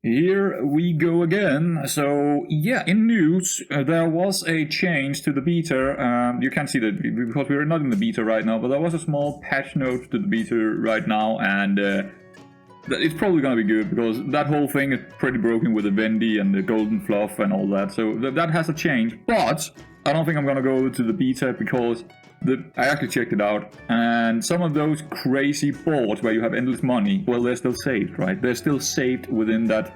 Here we go again. So yeah, in news, there was a change to the beta. You can't see that because we're not in the beta right now, but there was a small patch note to the beta right now, and it's probably gonna be good because that whole thing is pretty broken with the Vendy and the golden fluff and all that. So that has a change, but I don't think I'm gonna go to the beta because I actually checked it out, and some of those crazy boards where you have endless money, well, they're still saved, right? They're still saved within that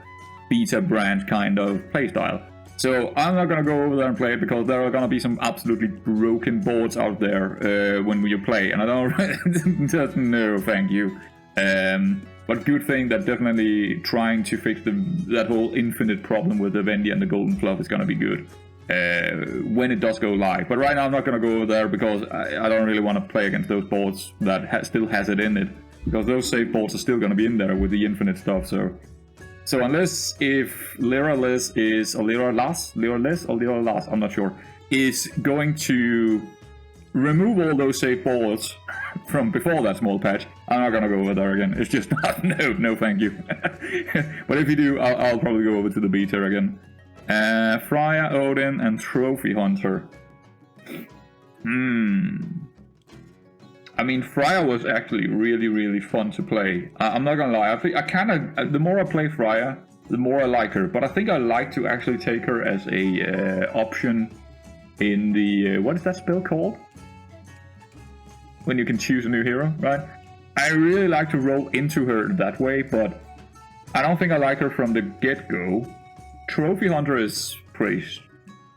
beta brand kind of playstyle. So I'm not gonna go over there and play it because there are gonna be some absolutely broken boards out there when you play, and I don't just no, thank you. But good thing that definitely trying to fix that whole infinite problem with the Vendy and the golden fluff is gonna be good. When it does go live. But right now I'm not going to go over there because I don't really want to play against those boards that still has it in it. Because those save boards are still going to be in there with the infinite stuff. So unless if Liralas is, or Liralas, I'm not sure, is going to remove all those save boards from before that small patch, I'm not going to go over there again. It's just not, no thank you. But if you do, I'll probably go over to the beta again. Freya, Odin, and Trophy Hunter. I mean, Freya was actually really fun to play. I'm not gonna lie. I think I kind of the more I play Freya, the more I like her. But I think I like to actually take her as a option in the what is that spell called? When you can choose a new hero, right? I really like to roll into her that way, but I don't think I like her from the get-go. Trophy Hunter is pretty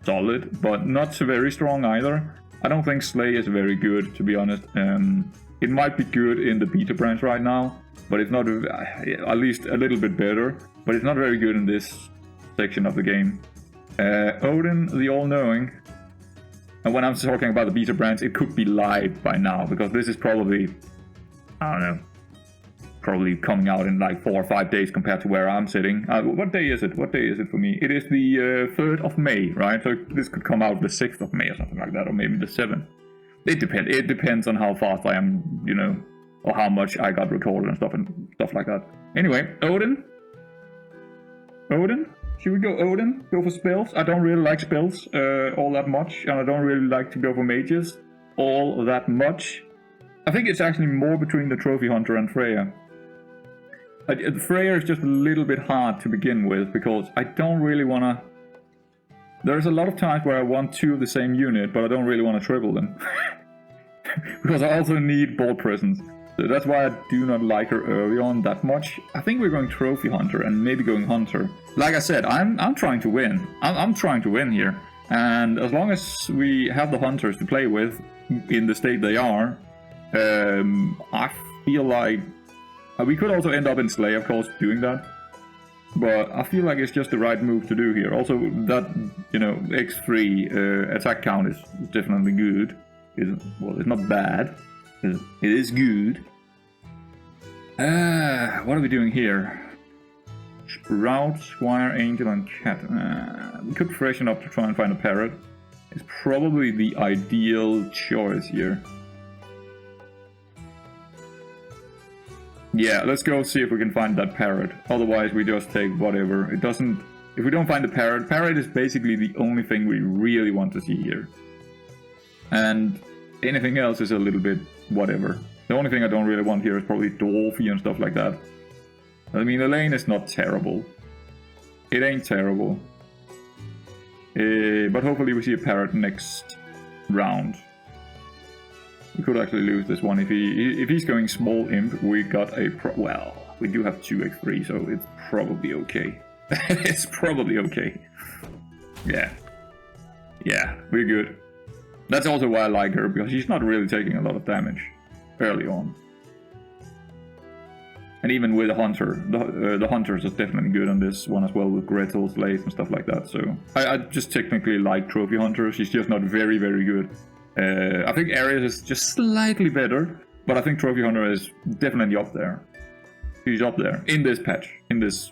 solid, but not so very strong either. I don't think Slay is very good, to be honest. It might be good in the beta branch right now, but it's not, at least a little bit better, but it's not very good in this section of the game. Odin, the All-Knowing. And when I'm talking about the beta branch, it could be live by now, because this is probably, I don't know, probably coming out in like 4 or 5 days compared to where I'm sitting. What day is it? What day is it for me? It is the 3rd of May, right? So this could come out the 6th of May or something like that, or maybe the 7th. It depends. It depends on how fast I am, you know, or how much I got recorded and stuff like that. Anyway, Odin. Should we go Odin? Go for spells? I don't really like spells all that much, and I don't really like to go for mages all that much. I think it's actually more between the Trophy Hunter and Freya. Freya is just a little bit hard to begin with, because I don't really want to... There's a lot of times where I want 2 of the same unit, but I don't really want to triple them. Because I also need board presence. So that's why I do not like her early on that much. I think we're going Trophy Hunter and maybe going Hunter. Like I said, I'm trying to win. I'm trying to win here. And as long as we have the Hunters to play with in the state they are, I feel like... we could also end up in Slay, of course, doing that. But I feel like it's just the right move to do here. Also, that, you know, X3 attack count is definitely good. Well, it's not bad. It is good. What are we doing here? Sprout, Squire, Angel, and Cat. We could freshen up to try and find a parrot. It's probably the ideal choice here. Yeah, let's go see if we can find that parrot. Otherwise, we just take whatever. It doesn't... If we don't find the parrot, parrot is basically the only thing we really want to see here. And anything else is a little bit whatever. The only thing I don't really want here is probably Dwarfy and stuff like that. I mean, Elaine is not terrible. It ain't terrible. But hopefully we see a parrot next round. We could actually lose this one. If he's going small imp, we got a well, we do have 2 X3, so it's probably okay. It's probably okay. Yeah. Yeah, we're good. That's also why I like her, because she's not really taking a lot of damage early on. And even with the Hunter, the Hunters are definitely good on this one as well, with Gretel, Slays, and stuff like that. So I just technically like Trophy Hunter. She's just not very good. I think Ares is just slightly better, but I think Trophy Hunter is definitely up there. She's up there in this patch, in this,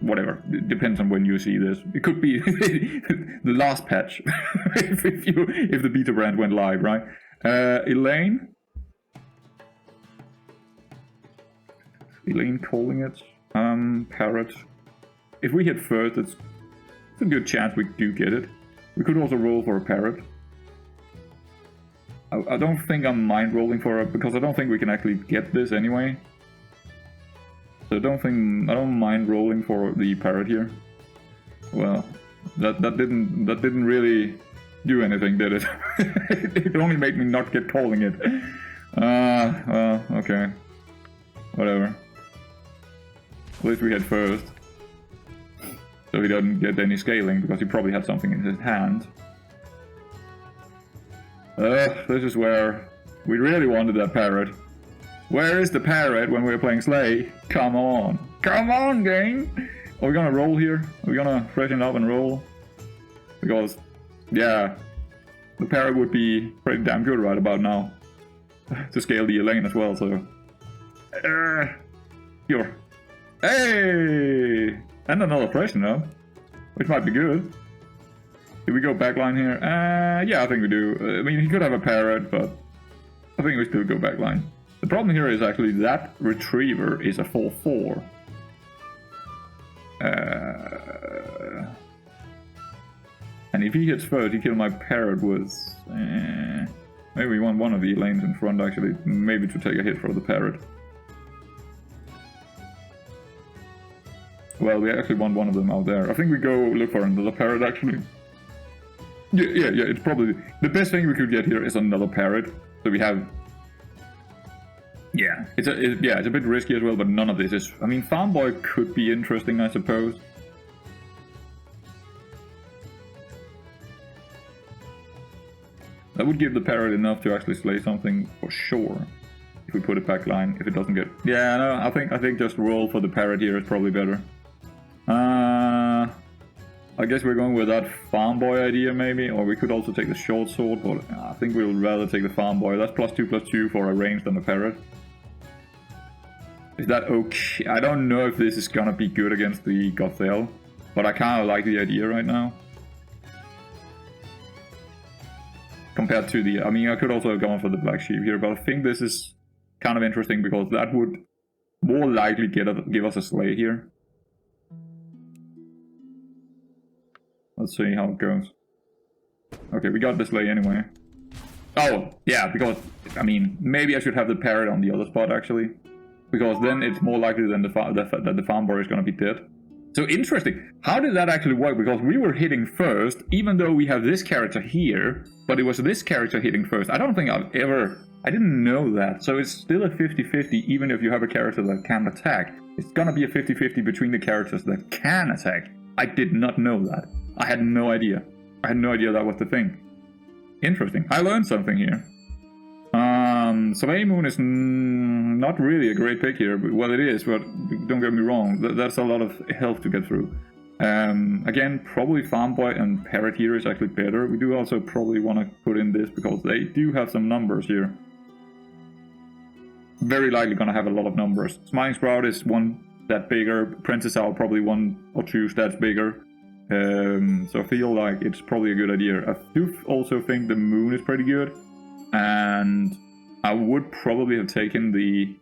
whatever. It depends on when you see this. It could be the last patch if the beta brand went live, right? Elaine calling it. Parrot. if we hit first, it's a good chance we do get it. We could also roll for a parrot. I don't think I'm mind rolling for it, because I don't think we can actually get this anyway. So I don't mind rolling for the parrot here. Well, that didn't really do anything, did it? It only made me not get calling it. Well, okay. Whatever. At least we hit first. So he doesn't get any scaling, because he probably had something in his hand. This is where we really wanted that parrot. Where is the parrot when we're playing Slay? Come on. Come on, game! Are we gonna roll here? Are we gonna freshen up and roll? Because, yeah, the parrot would be pretty damn good right about now. To scale the Elaine as well, so... Here. Hey! And another pressure now, which might be good. Do we go backline here? Yeah, I think we do. I mean, he could have a parrot, but I think we still go backline. The problem here is actually that retriever is a 4/4. And if he hits first, he kills my parrot with... maybe we want one of the lanes in front, actually. Maybe to take a hit for the parrot. Well, we actually want one of them out there. I think we go look for another parrot, actually. Yeah, it's probably... The best thing we could get here is another parrot. So we have... Yeah, it's a bit risky as well, but none of this is... I mean, Farm Boy could be interesting, I suppose. That would give the parrot enough to actually slay something for sure. If we put it back line, if it doesn't get... Yeah, no, I think just roll for the parrot here is probably better. I guess we're going with that Farm Boy idea maybe, or we could also take the short sword, but I think we'll rather take the Farm Boy. That's +2/+2 for a range than the parrot. Is that okay? I don't know if this is gonna be good against the Gothel, but I kinda like the idea right now. Compared to the... I mean, I could also have gone for the Black Sheep here, but I think this is kind of interesting because that would more likely give us a slay here. Let's see how it goes. Okay, we got the slay anyway. Oh, yeah, because, I mean, maybe I should have the parrot on the other spot, actually. Because then it's more likely than that the Farm Boy is going to be dead. So interesting. How did that actually work? Because we were hitting first, even though we have this character here, but it was this character hitting first. I don't think I've ever... I didn't know that. So it's still a 50-50, even if you have a character that can attack. It's going to be a 50-50 between the characters that can attack. I did not know that. I had no idea. I had no idea that was the thing. Interesting. I learned something here. Soleil Moon is not really a great pick here. But, well, it is, but don't get me wrong. That's a lot of health to get through. Again, probably Farm Boy and Parrot here is actually better. We do also probably want to put in this because they do have some numbers here. Very likely going to have a lot of numbers. Smiling Sprout is one stat bigger. Princess Owl probably 1 or 2 stats bigger. So I feel like it's probably a good idea. I do also think the Moon is pretty good. And I would probably have taken the...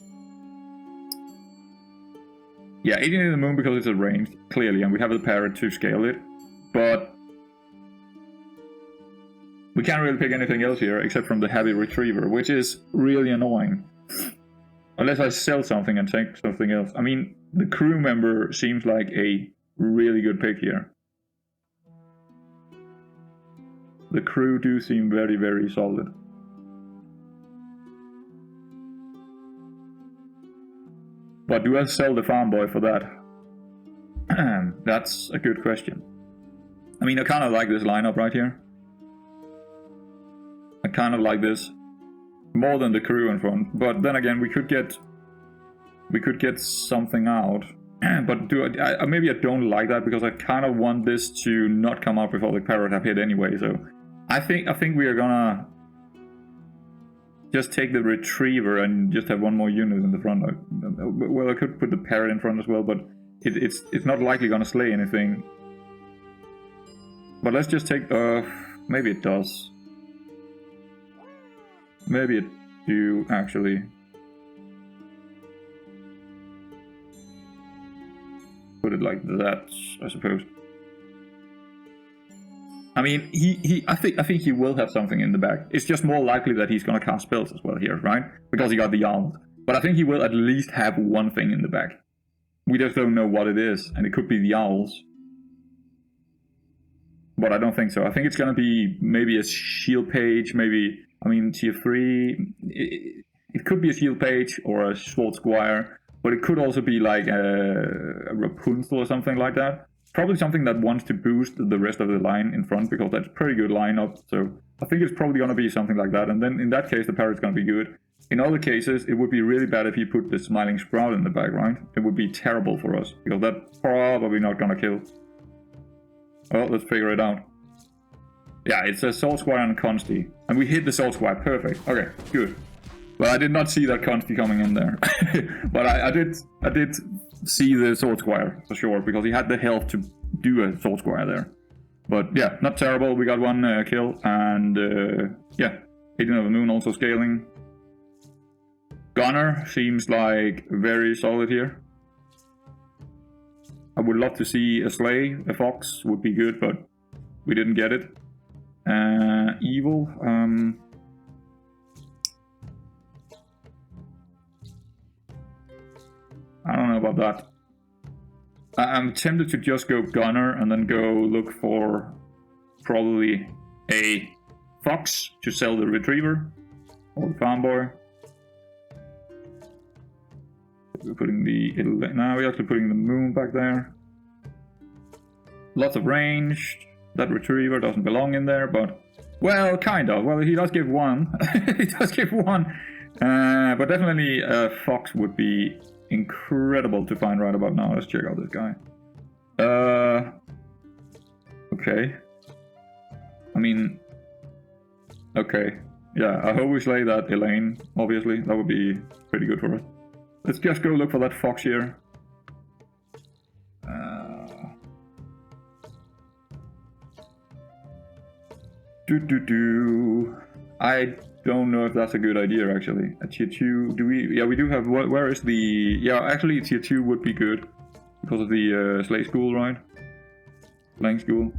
Yeah, 18 in the Moon because it's a range, clearly, and we have the Parrot to scale it. But we can't really pick anything else here except from the Heavy Retriever, which is really annoying. Unless I sell something and take something else. I mean, the crew member seems like a really good pick here. The crew do seem very, very solid. But do I sell the Farm Boy for that? That's a good question. I mean, I kind of like this lineup right here. I kind of like this more than the crew in front. But then again, we could get something out. But maybe I don't like that because I kind of want this to not come up before the Parrot have hit anyway. So I think we are gonna just take the Retriever and just have one more unit in the front. Well, I could put the Parrot in front as well, but it's not likely gonna slay anything. But let's just take... maybe it does. Maybe it do, actually. put it like that, I suppose. I mean, I think he will have something in the bag. It's just more likely that he's gonna cast spells as well here, right? Because he got the owls. But I think he will at least have one thing in the bag. We just don't know what it is, and it could be the owls. But I don't think so. I think it's gonna be maybe a shield page, maybe, I mean, tier 3. It could be a shield page or a sword squire, but it could also be like a Rapunzel or something like that. Probably something that wants to boost the rest of the line in front, because that's a pretty good lineup. So I think it's probably gonna be something like that, and then in that case the parrot's gonna be good. In other cases, it would be really bad if you put the Smiling Sprout in the bag, right? It would be terrible for us, because that's probably not gonna kill. Well, let's figure it out. Yeah, it's a Soul Squire and Consti. And we hit the Soul Squire, perfect. Okay, good. Well, I did not see that Consti coming in there. But I did see the Soul Squire, for sure, because he had the health to do a Soul Squire there. But yeah, not terrible, we got one kill, and yeah, Agent of the Moon also scaling. Gunner seems like very solid here. I would love to see a Slay, a Fox would be good, but we didn't get it. Evil, I don't know about that. I'm tempted to just go Gunner and then go look for probably a Fox to sell the Retriever or the Farm Boy. We're putting now we're actually putting the Moon back there. Lots of range. That Retriever doesn't belong in there, but well, kind of. Well, he does give one. He does give one. But definitely a Fox would be incredible to find right about now. Let's check out this guy. Okay. I mean, okay. Yeah, I hope we slay that Elaine, obviously. That would be pretty good for us. Let's just go look for that Fox here. I don't know if that's a good idea, actually. A tier 2, do we... Yeah, we do have... Where is the... Yeah, actually tier 2 would be good. Because of the Slay School, right? Slaying School.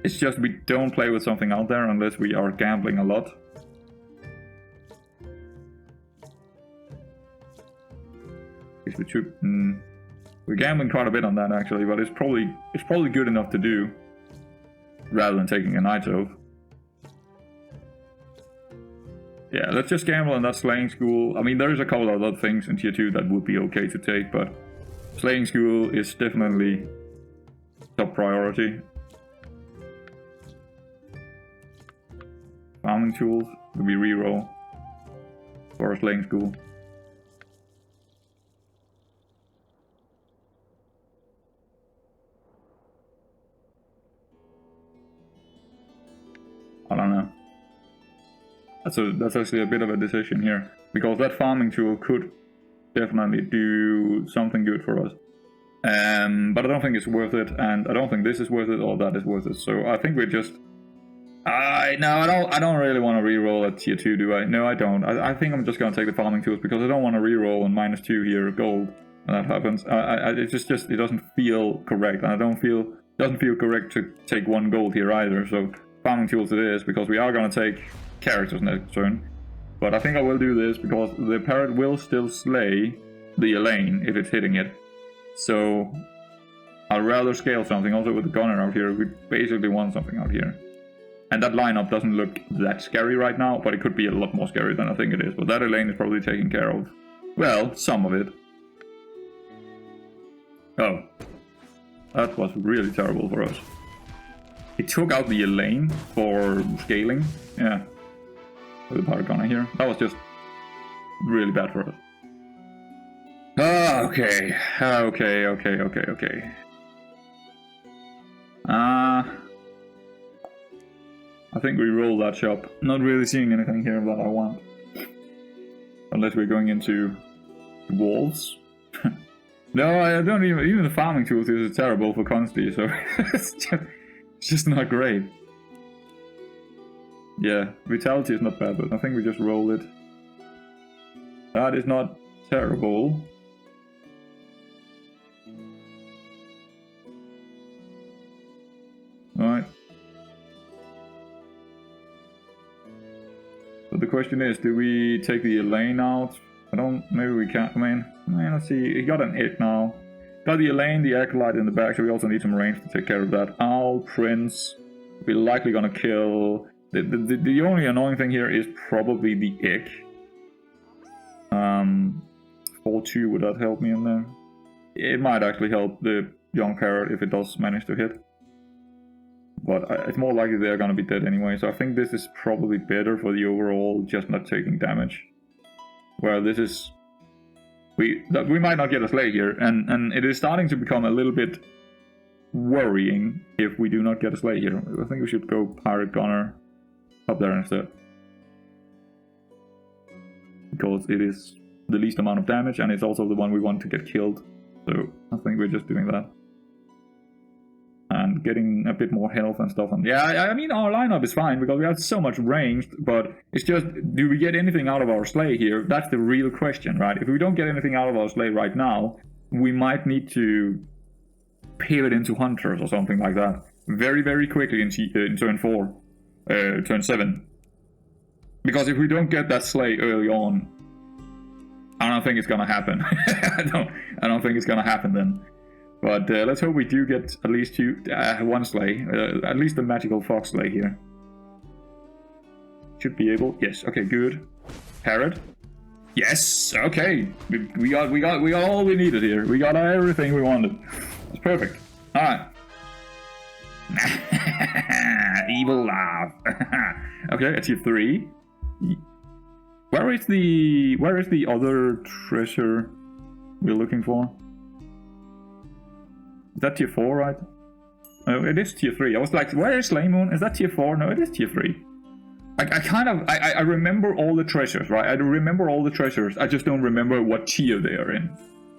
It's just we don't play with something out there unless we are gambling a lot. We're gambling quite a bit on that, actually, but it's probably good enough to do, rather than taking a Knight's Oath. Yeah, let's just gamble on that Slaying School. I mean, there's a couple of other things in tier 2 that would be okay to take, but Slaying School is definitely top priority. Farming Tools would be reroll for a Slaying School. I don't know. That's actually a bit of a decision here, because that farming tool could definitely do something good for us. But I don't think it's worth it, and I don't think this is worth it or that is worth it. So I think we're just... I don't really want to reroll at tier 2, do I? No, I don't. I think I'm just gonna take the farming tools, because I don't want to reroll on -2 here gold when that happens. It doesn't feel correct, and doesn't feel correct to take 1 gold here either. So farming tools it is, because we are gonna take characters next turn. But I think I will do this, because the parrot will still slay the Elaine if it's hitting it. So I'd rather scale something. Also with the gunner out here, we basically want something out here. And that lineup doesn't look that scary right now, but it could be a lot more scary than I think it is. But that Elaine is probably taken care of. Well, some of it. Oh. That was really terrible for us. He took out the Elaine for scaling. Yeah. With the Pirate Gunner here. That was just really bad for us. Okay. Okay. I think we roll that shop. Not really seeing anything here that I want. Unless we're going into walls. No, I don't even the farming tools is terrible for Consti, so it's just not great. Yeah, vitality is not bad, but I think we just roll it. That is not terrible. Alright. So the question is, do we take the Elaine out? Maybe we can't. I mean, let's see. He got an egg now. Got the Elaine, the Acolyte in the back, so we also need some range to take care of that. Owl, Prince. We're likely gonna kill. The only annoying thing here is probably the egg. 4-2, would that help me in there? It might actually help the young parrot if it does manage to hit. But it's more likely they're gonna be dead anyway, so I think this is probably better for the overall just not taking damage. Where this is... We might not get a slay here, and it is starting to become a little bit worrying if we do not get a slay here. I think we should go Pirate Gunner up there instead. Because it is the least amount of damage, and it's also the one we want to get killed. So I think we're just doing that. And getting a bit more health and stuff. And yeah, I mean, our lineup is fine because we have so much ranged, but it's just, do we get anything out of our sleigh here? That's the real question, right? If we don't get anything out of our sleigh right now, we might need to pivot into hunters or something like that very, very quickly in turn 4, turn 7. Because if we don't get that sleigh early on, I don't think it's gonna happen. I don't think it's gonna happen then. But let's hope we do get at least one sleigh, at least the magical fox sleigh here. Should be able. Yes. Okay. Good. Parrot. Yes. Okay. We got all we needed here. We got everything we wanted. It's perfect. All right. Evil laugh. Okay. It's tier 3. Where is the other treasure we're looking for? Is that tier 4, right? Oh, it is tier 3. I was like, where is Laymoon? Is that tier 4? No, it is tier 3. I remember all the treasures, right? I remember all the treasures. I just don't remember what tier they are in.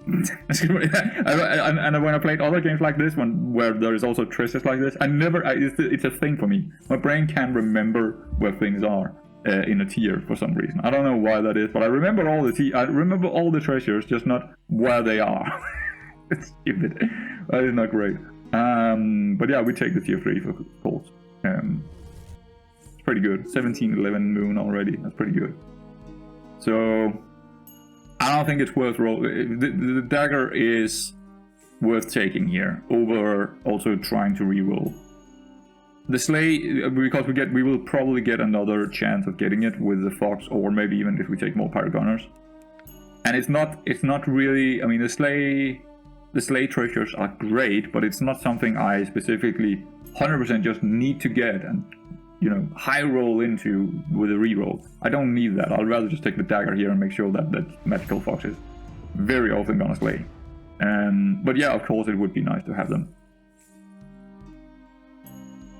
And when I played other games like this one, where there is also treasures like this, it's a thing for me. My brain can't remember where things are in a tier for some reason. I don't know why that is, but I remember all the treasures, just not where they are. It's stupid. That is not great. But yeah, we take the tier 3 for course. It's pretty good. 17-11 moon already. That's pretty good. So I don't think it's worth rolling. The dagger is worth taking here over also trying to reroll. The sleigh, because we will probably get another chance of getting it with the fox, or maybe even if we take more pirate gunners. And it's not really. I mean, the sleigh treasures are great, but it's not something I specifically 100% just need to get and, you know, high roll into with a reroll. I don't need that. I'd rather just take the dagger here and make sure that magical fox is very often gonna slay. But yeah, of course it would be nice to have them.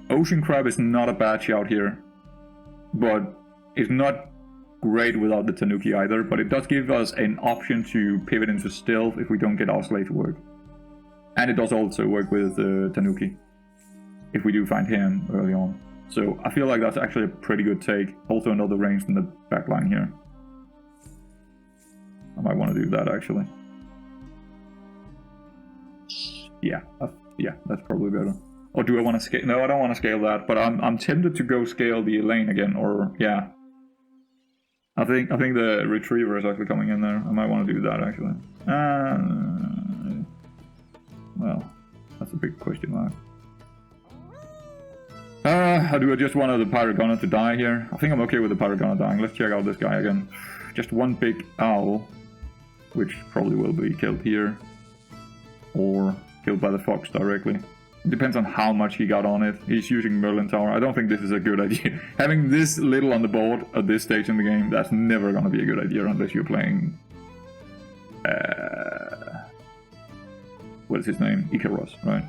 Ocean crab is not a bad shout here, but it's not great without the tanuki either, but it does give us an option to pivot into stealth if we don't get our sleigh to work. And it does also work with tanuki if we do find him early on. So I feel like that's actually a pretty good take. Also another range in the back line here. I might want to do that actually. Yeah, that's probably better. Or do I want to scale? No, I don't want to scale that, but I'm tempted to go scale the Elaine again, or yeah. I think the retriever is actually coming in there. I might want to do that actually. Well, that's a big question mark. Do I just want the pirate gunner to die here? I think I'm okay with the pirate gunner dying. Let's check out this guy again. Just one big owl, which probably will be killed here, or killed by the fox directly. It depends on how much he got on it. He's using Merlin Tower. I don't think this is a good idea. Having this little on the board at this stage in the game, that's never going to be a good idea unless you're playing... what is his name? Icarus, right?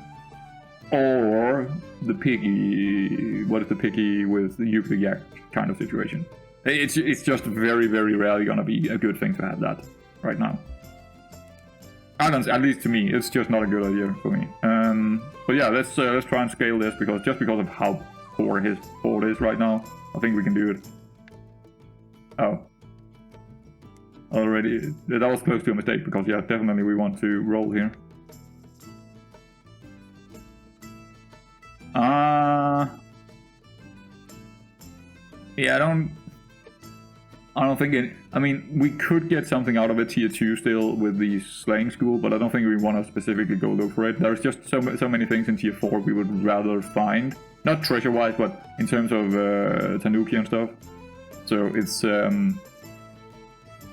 Or the piggy... What is the piggy with the Yuka Yak kind of situation? It's just very, very rarely going to be a good thing to have that right now. At least to me, it's just not a good idea for me. But yeah, let's try and scale this because of how poor his board is right now, I think we can do it. Oh, already. That was close to a mistake, because yeah, definitely we want to roll here. Yeah, I don't think it... I mean, we could get something out of it tier 2 still with the slaying school, but I don't think we want to specifically go look for it. There's just so many things in tier 4 we would rather find. Not treasure-wise, but in terms of Tanuki and stuff. So it's...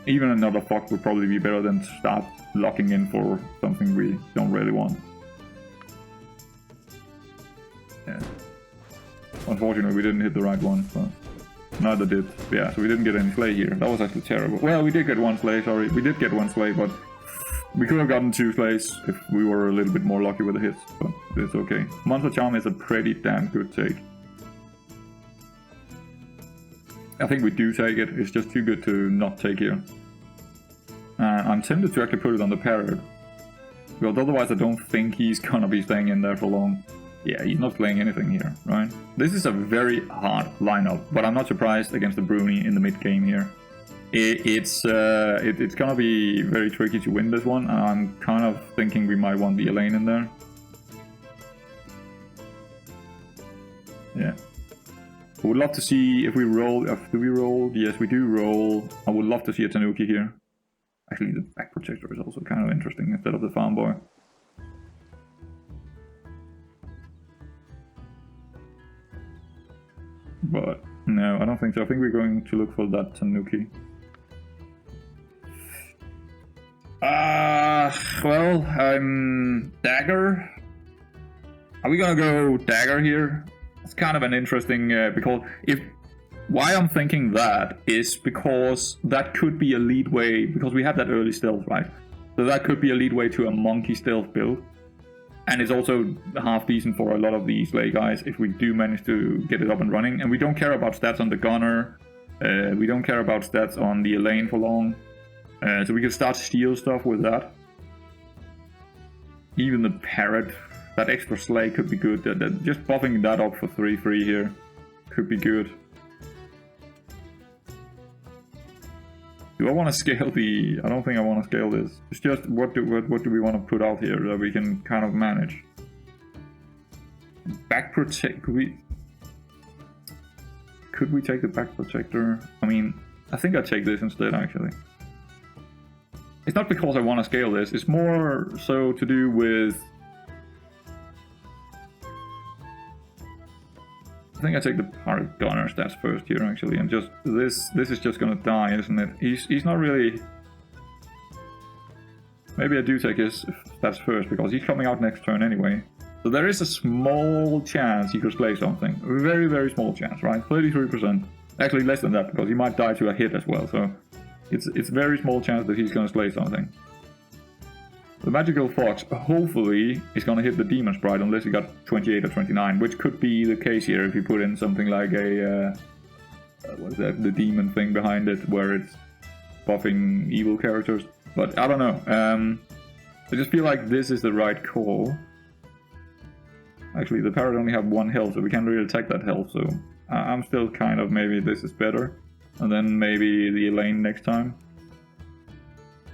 even another fox would probably be better than start locking in for something we don't really want. Yeah. Unfortunately, we didn't hit the right one, but... Neither did. Yeah, so we didn't get any slay here. That was actually terrible. Well, we did get one slay, sorry. We did get one slay, but we could have gotten 2 slays if we were a little bit more lucky with the hits, but it's okay. Monster Charm is a pretty damn good take. I think we do take it. It's just too good to not take here. I'm tempted to actually put it on the parrot. Because otherwise I don't think he's gonna be staying in there for long. Yeah, he's not playing anything here, right? This is a very hard lineup, but I'm not surprised against the Bruni in the mid game here. It's gonna be very tricky to win this one. I'm kind of thinking we might want the Elaine in there. Yeah. I would love to see if we roll... do we roll? Yes, we do roll. I would love to see a Tanuki here. Actually, the back protector is also kind of interesting instead of the farm boy. But no, I don't think so. I think we're going to look for that Tanuki. Well, Dagger. Are we gonna go Dagger here? It's kind of an interesting, because why I'm thinking that is because that could be a leadway, because we have that early stealth, right? So that could be a leadway to a monkey stealth build. And it's also half decent for a lot of these slay guys if we do manage to get it up and running. And we don't care about stats on the gunner. We don't care about stats on the Elaine for long. So we can start steal stuff with that. Even the parrot, that extra slay could be good. Just buffing that up for 3-3 here could be good. Do I want to scale the... I don't think I want to scale this. It's just what do we want to put out here that we can kind of manage? Back protect... Could we take the back protector? I mean, I think I'd take this instead, actually. It's not because I want to scale this. It's more so to do with... I think I take the pirate gunner stats first here, actually, and just this is just gonna die, isn't it? He's not really... Maybe I do take his stats first, because he's coming out next turn anyway. So there is a small chance he could slay something. A very, very small chance, right? 33%. Actually less than that, because he might die to a hit as well, so... It's very small chance that he's gonna slay something. The magical fox, hopefully, is gonna hit the demon sprite unless he got 28 or 29, which could be the case here if you put in something like a... what's that? The demon thing behind it, where it's buffing evil characters. But I don't know. I just feel like this is the right call. Actually, the parrot only have 1 health, so we can't really attack that health, so... I'm still kind of, maybe this is better. And then maybe the Elaine next time.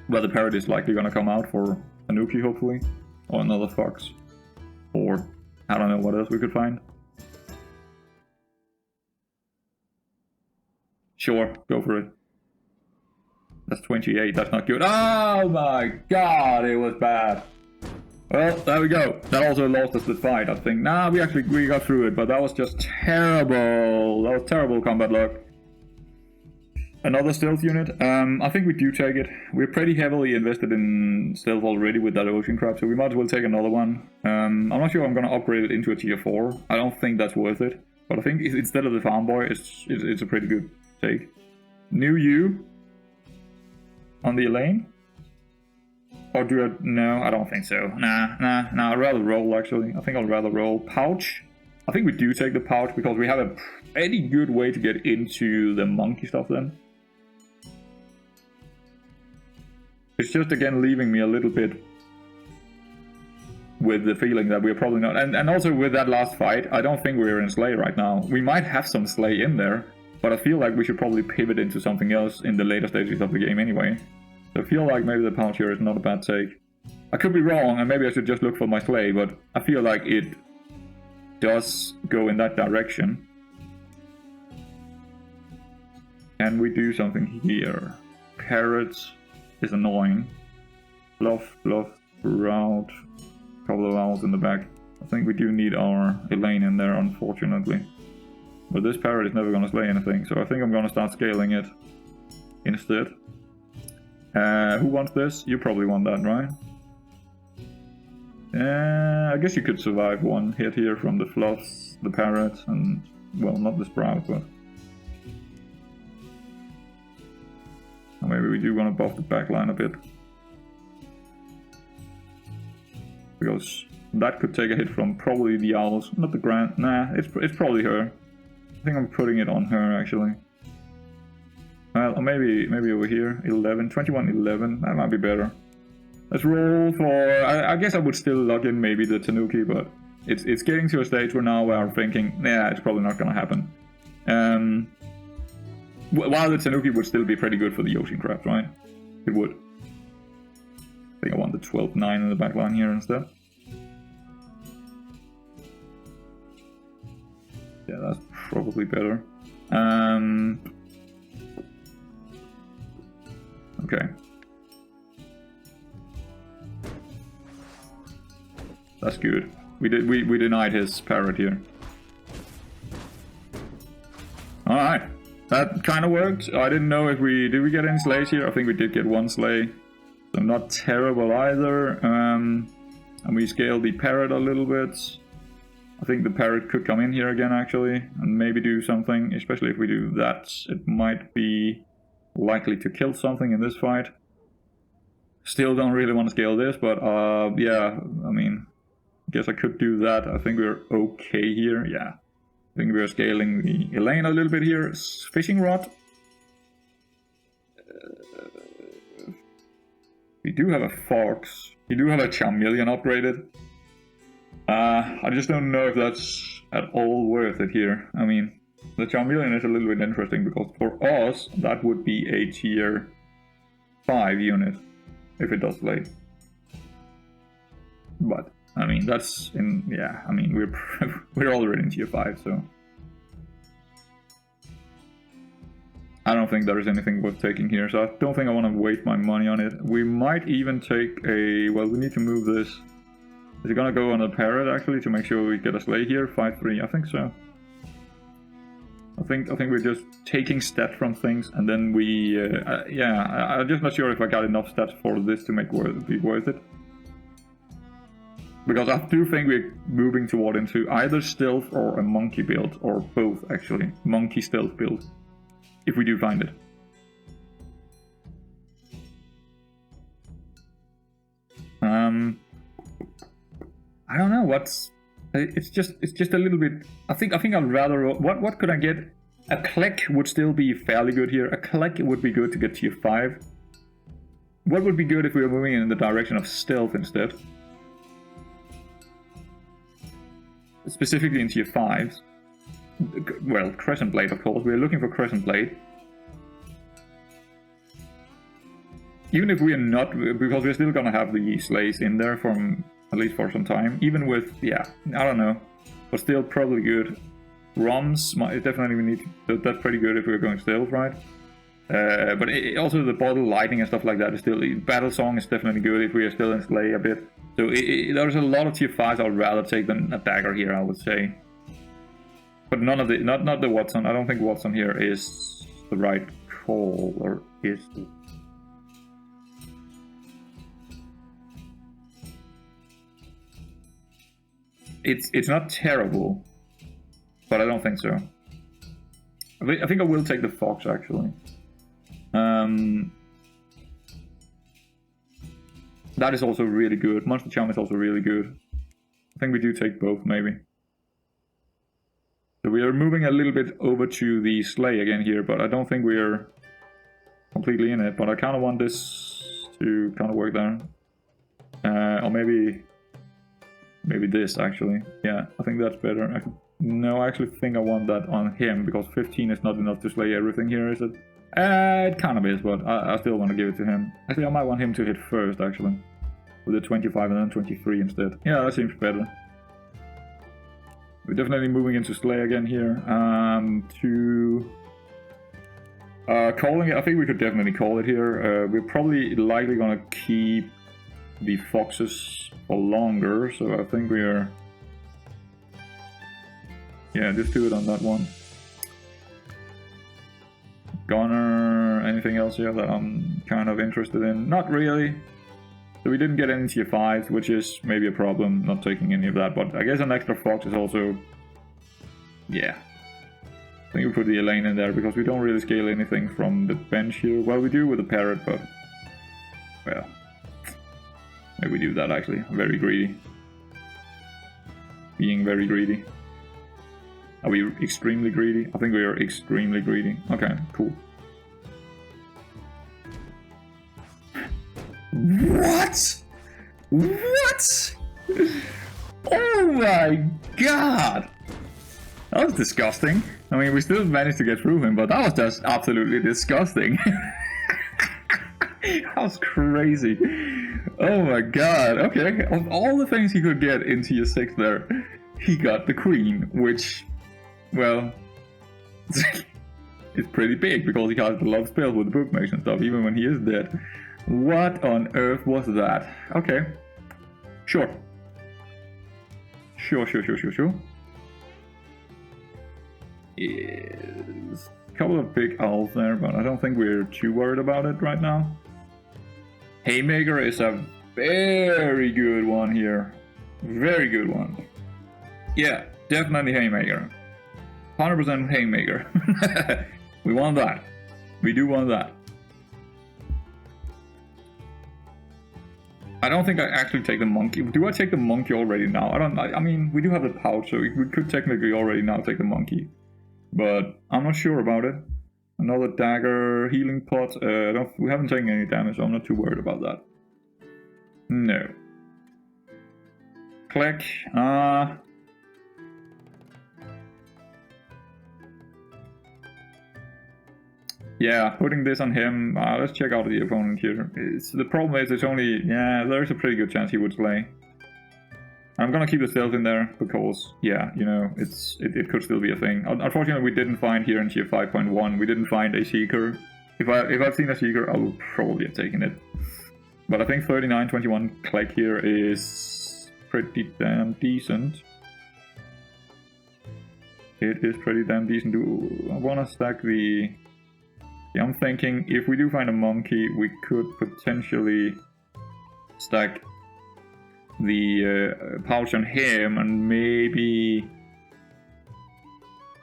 But the parrot is likely gonna come out for Tanuki, hopefully. Or another fox. Or, I don't know what else we could find. Sure, go for it. That's 28, that's not good. Oh my god, it was bad. Well, there we go. That also lost us the fight, I think. Nah, we got through it, but that was just terrible. That was terrible combat luck. Another stealth unit. I think we do take it. We're pretty heavily invested in stealth already with that ocean crab, so we might as well take another one. I'm not sure I'm going to upgrade it into a tier 4. I don't think that's worth it. But I think instead of the farm boy, it's a pretty good take. New you on the Elaine? Or do I... No, I don't think so. Nah. I'd rather roll, actually. I think I'll rather roll. Pouch. I think we do take the pouch because we have a pretty good way to get into the monkey stuff then. It's just again leaving me a little bit with the feeling that we're probably not... And also with that last fight, I don't think we're in Slay right now. We might have some Slay in there, but I feel like we should probably pivot into something else in the later stages of the game anyway. So I feel like maybe the pouch here is not a bad take. I could be wrong, and maybe I should just look for my sleigh, but I feel like it does go in that direction. Can we do something here? Parrot is annoying. Fluff, route. Couple of owls in the back. I think we do need our Elaine in there, unfortunately. But this parrot is never gonna slay anything, so I think I'm gonna start scaling it instead. Who wants this? You probably want that, right? I guess you could survive one hit here from the fluffs, the parrot, and, well, not the sprout, but... Or maybe we do want to buff the backline a bit. Because that could take a hit from probably the owls, not the grand... Nah, it's probably her. I think I'm putting it on her, actually. Well, or maybe over here, 11, 21, 11, that might be better. Let's roll for... I guess I would still log in maybe the Tanuki, but it's getting to a stage where now I'm thinking, yeah, it's probably not gonna happen. While the Tanuki would still be pretty good for the ocean crabs, right? It would. I think I want the 12-9 in the back line here instead. Yeah, that's probably better. Okay. That's good. We denied his parrot here. Alright. That kind of worked. I didn't know if did we get any sleighs here? I think we did get one sleigh. So not terrible either. And we scaled the parrot a little bit. I think the parrot could come in here again actually. And maybe do something. Especially if we do that. It might be likely to kill something in this fight. Still don't really want to scale this, but yeah, I mean, I guess I could do that. I think we're okay here, yeah. I think we're scaling the Elaine a little bit here. Fishing rod. We do have a fox. We do have a chameleon upgraded. I just don't know if that's at all worth it here. I mean, the chameleon is a little bit interesting because for us, that would be a tier 5 unit. If it does play. But, I mean, that's in, yeah, I mean, we're already in tier 5, so. I don't think there is anything worth taking here, so I don't think I want to waste my money on it. We might even take a, well, we need to move this. Is it gonna go on a parrot, actually, to make sure we get a sleigh here? 5-3, I think so. I think we're just taking stats from things, and then we, yeah, I'm just not sure if I got enough stats for this to make be worth it. Because I do think we're moving toward into either stealth or a monkey build, or both actually, monkey stealth build, if we do find it. I don't know what's. It's just a little bit. I think I'd rather. What could I get? A click would still be fairly good here. A click would be good to get tier 5. What would be good if we were moving in the direction of stealth instead? Specifically in tier 5s. Well, Crescent Blade, of course. We're looking for Crescent Blade. Even if we are not, because we're still gonna have the sleighs in there from at least for some time. Even with, yeah, I don't know, but still probably good. ROMs, definitely we need. That's pretty good if we're going stealth, right? But also the bottle lighting and stuff like that is still. Battle song is definitely good if we are still in sleigh a bit. So there's a lot of tier 5s. I'd rather take than a dagger here, I would say. But none of the not the Watson. I don't think Watson here is the right call, or is it? It's not terrible, but I don't think so. I think I will take the fox actually. That is also really good. Monster Charm is also really good. I think we do take both maybe. So we are moving a little bit over to the sleigh again here, but I don't think we are completely in it. But I kind of want this to kind of work there, or maybe this actually. Yeah, I think that's better. No, I actually think I want that on him because 15 is not enough to slay everything here, is it? It kind of is, but I still want to give it to him. Actually, I might want him to hit first, actually. With a 25 and then 23 instead. Yeah, that seems better. We're definitely moving into Slay again here. Calling it, I think we could definitely call it here. We're probably likely gonna keep the foxes for longer, so I think we are... Yeah, just do it on that one. Gunner, anything else here that I'm kind of interested in? Not really. So we didn't get any tier 5s, which is maybe a problem, not taking any of that, but I guess an extra fox is also... Yeah. I think we put the Elaine in there, because we don't really scale anything from the bench here. Well, we do with the parrot, but... Well... Maybe we do that, actually. Very greedy. Being very greedy. Are we extremely greedy? I think we are extremely greedy. Okay, cool. What? What? Oh my god! That was disgusting. I mean, we still managed to get through him, but that was just absolutely disgusting. That was crazy. Oh my god. Okay, of all the things he could get in tier 6 there, he got the queen, which, well, it's pretty big because he has a lot of spells with the bookmates and stuff, even when he is dead. What on earth was that? Okay. Sure. Sure. Yes. A couple of big owls there, but I don't think we're too worried about it right now. Haymaker is a very good one here. Very good one. Yeah, definitely Haymaker. 100% Haymaker. We want that. We do want that. I don't think I actually take the monkey. Do I take the monkey already now? I mean, we do have the pouch, so we could technically already now take the monkey. But I'm not sure about it. Another dagger, healing pot. We haven't taken any damage, so I'm not too worried about that. No. Click. Yeah, putting this on him. Let's check out the opponent here. The problem is it's only... Yeah, there's a pretty good chance he would slay. I'm gonna keep the stealth in there because, yeah, you know, it could still be a thing. Unfortunately, we didn't find here in tier 5.1, we didn't find a seeker. If I'd seen a seeker, I would probably have taken it. But I think 39-21 click here is pretty damn decent. It is pretty damn decent. Do I want to stack the... Yeah, I'm thinking if we do find a monkey, we could potentially stack the pouch on him and maybe...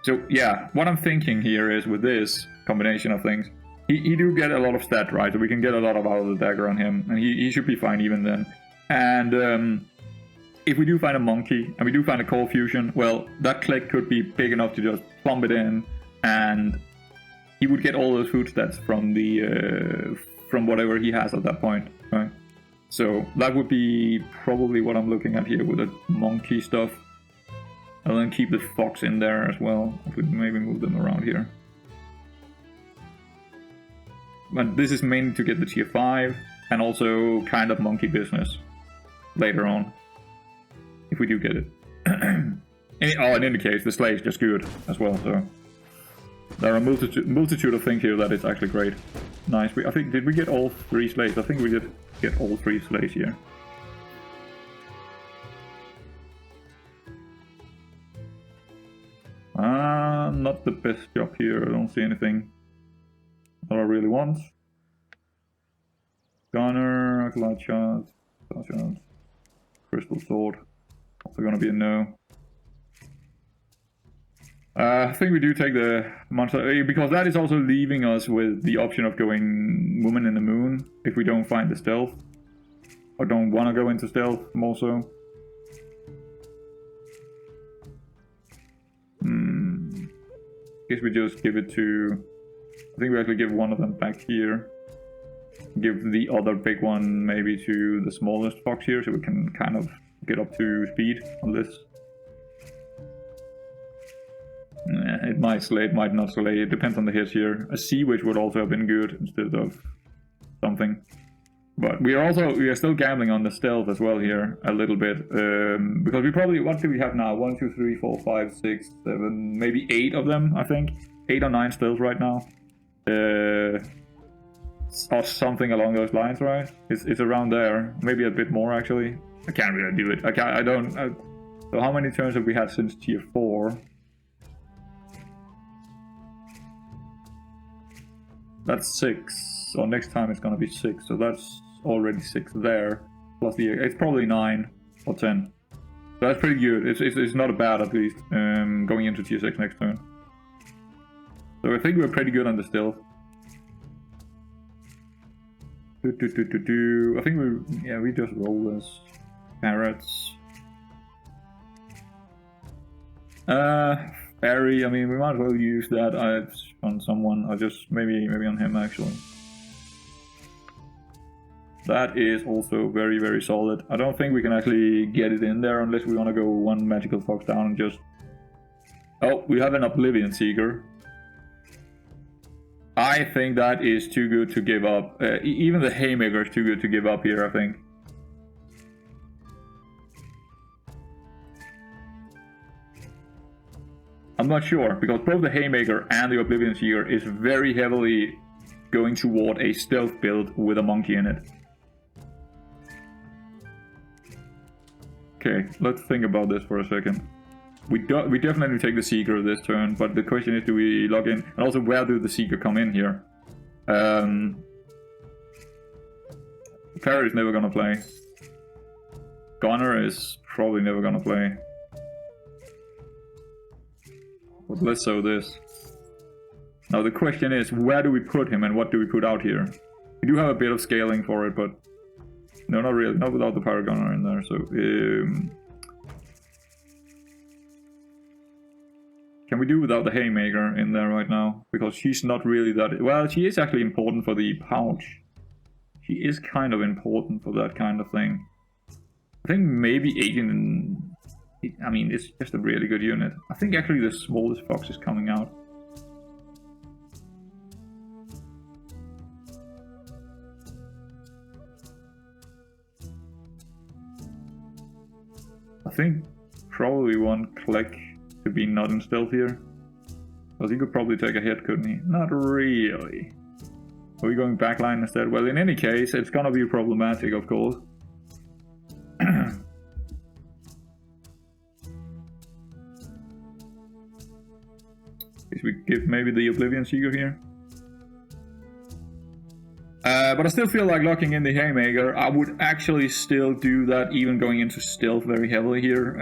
So yeah, what I'm thinking here is with this combination of things, he do get a lot of stat, right? So we can get a lot out of the dagger on him, and he should be fine even then. And if we do find a monkey, and we do find a cold fusion, well, that click could be big enough to just plumb it in, and he would get all those food stats from the from whatever he has at that point, right? So that would be probably what I'm looking at here with the monkey stuff. I'll then keep the fox in there as well. I could maybe move them around here. But this is mainly to get the tier 5 and also kind of monkey business later on. If we do get it. In any case, the slay is just good as well, so... There are a multitude of things here that is actually great. Nice. I think, did we get all 3 slays? I think we did get all 3 slays here. Not the best job here. I don't see anything that I really want. Gunner, glide shot, crystal sword. Also gonna be a no. I think we do take the monster, because that is also leaving us with the option of going Woman in the Moon if we don't find the stealth. Or don't want to go into stealth more so. Guess we just give it to... I think we actually give one of them back here. Give the other big one maybe to the smallest fox here, so we can kind of get up to speed on this. It might slay, it might not slay. It depends on the hits here. A sea witch would also have been good instead of something. But we are still gambling on the stealth as well here a little bit, because we probably, what do we have now? 1, 2, 3, 4, 5, 6, 7, maybe 8 of them. I think 8 or 9 stealth right now, or something along those lines, right? It's around there, maybe a bit more actually. I can't really do it. So how many turns have we had since tier 4? That's 6. So next time it's gonna be 6. So that's already 6 there. Plus it's probably 9 or 10. So that's pretty good. It's not bad at least. Going into tier 6 next turn. So I think we're pretty good on the stealth. I think we just roll this. Parrots. Fairy, I mean, we might as well use that on someone, or just maybe on him actually. That is also very, very solid. I don't think we can actually get it in there unless we want to go one magical fox down and just... Oh, we have an Oblivion Seeker. I think that is too good to give up. Even the Haymaker is too good to give up here, I think. I'm not sure, because both the Haymaker and the Oblivion Seeker is very heavily going toward a stealth build with a monkey in it. Okay, let's think about this for a second. We definitely take the Seeker this turn, but the question is, do we log in? And also, where do the Seeker come in here? Fairy is never gonna play. Gunner is probably never gonna play. But let's sow this. Now the question is, where do we put him and what do we put out here? We do have a bit of scaling for it, but... No, not really. Not without the Paragoner in there, so... Can we do without the Haymaker in there right now? Because she's not really that... Well, she is actually important for the pouch. She is kind of important for that kind of thing. I think maybe Agent and... I mean, it's just a really good unit. I think actually the smallest fox is coming out. I think probably one click to be not in stealth here. Because he could probably take a hit, couldn't he? Not really. Are we going backline instead? Well, in any case, it's gonna be problematic, of course. We give maybe the Oblivion Seeker here. But I still feel like locking in the Haymaker. I would actually still do that, even going into stealth very heavily here.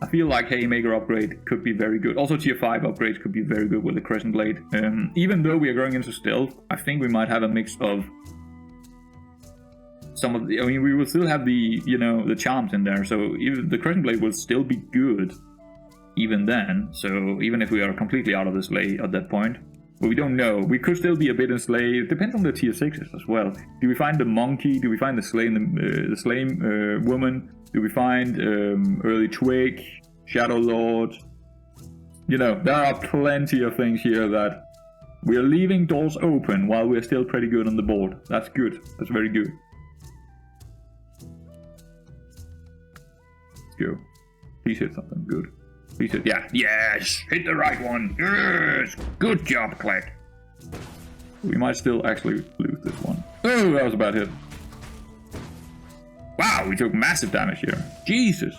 I feel like Haymaker upgrade could be very good. Also tier 5 upgrades could be very good with the Crescent Blade. Even though we are going into stealth, I think we might have a mix of some of the... I mean, we will still have the, you know, the charms in there. So even the Crescent Blade will still be good even then. So even if we are completely out of the slay at that point. But we don't know. We could still be a bit in slay. It depends on the tier 6s as well. Do we find the monkey? Do we find the slain woman? Do we find early twig, shadow lord? You know, there are plenty of things here that we are leaving doors open while we're still pretty good on the board. That's good. That's very good. Let's go. Please hit something good. Please hit, yeah, yes, hit the right one, yes, good job, Click. We might still actually lose this one. Oh, that was a bad hit. Wow, we took massive damage here. Jesus,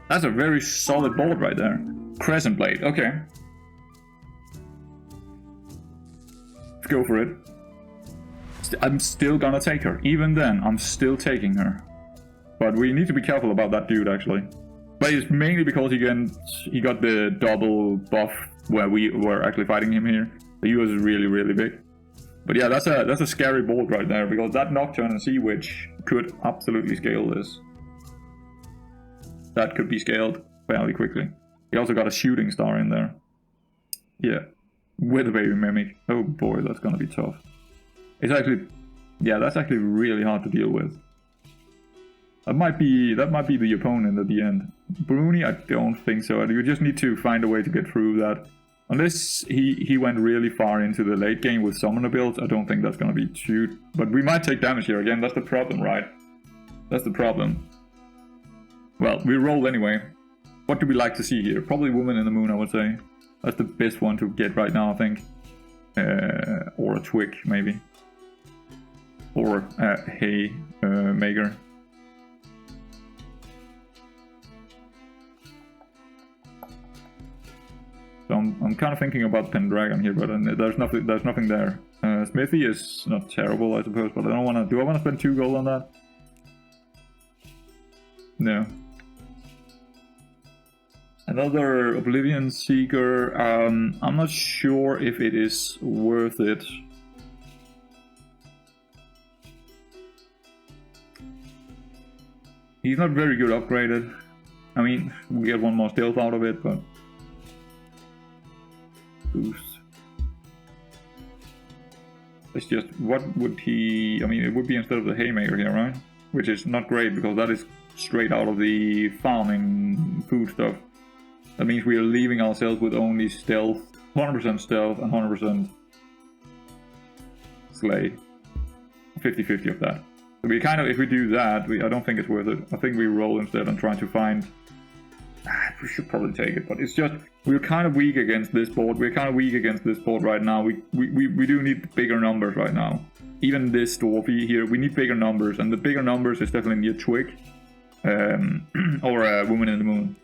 that's a very solid board right there. Crescent Blade, okay. Let's go for it. I'm still gonna take her. Even then, I'm still taking her. But we need to be careful about that dude, actually. But it's mainly because he got the double buff where we were actually fighting him here. So he was really, really big. But yeah, that's a scary board right there, because that Nocturne and Sea Witch could absolutely scale this. That could be scaled fairly quickly. He also got a Shooting Star in there. Yeah, with a Baby Mimic. Oh boy, that's gonna be tough. It's actually, yeah, that's actually really hard to deal with. That might be the opponent at the end. Bruni, I don't think so. You just need to find a way to get through that. Unless he went really far into the late game with summoner builds, I don't think that's going to be too... But we might take damage here again, that's the problem, right? That's the problem. Well, we rolled anyway. What do we like to see here? Probably Woman in the Moon, I would say. That's the best one to get right now, I think. Or a twig, maybe. Or a hay maker. So I'm kind of thinking about Pendragon here, but there's nothing there. Smithy is not terrible, I suppose, but I don't want to... Do I want to spend 2 gold on that? No. Another Oblivion Seeker. I'm not sure if it is worth it. He's not very good upgraded. I mean, we get 1 more stealth out of it, but... Boost. It's just, what would he... I mean, it would be instead of the Haymaker here, right? Which is not great, because that is straight out of the farming food stuff. That means we are leaving ourselves with only stealth, 100% stealth and 100% slay. 50-50 of that. So we kind of, if we do that, I don't think it's worth it. I think we roll instead and try to find... we should probably take it, but it's just, we're kind of weak against this board. We're kind of weak against this board right now. We do need bigger numbers right now. Even this dwarfy here, we need bigger numbers, and the bigger numbers is definitely a twig. Or a Woman in the Moon.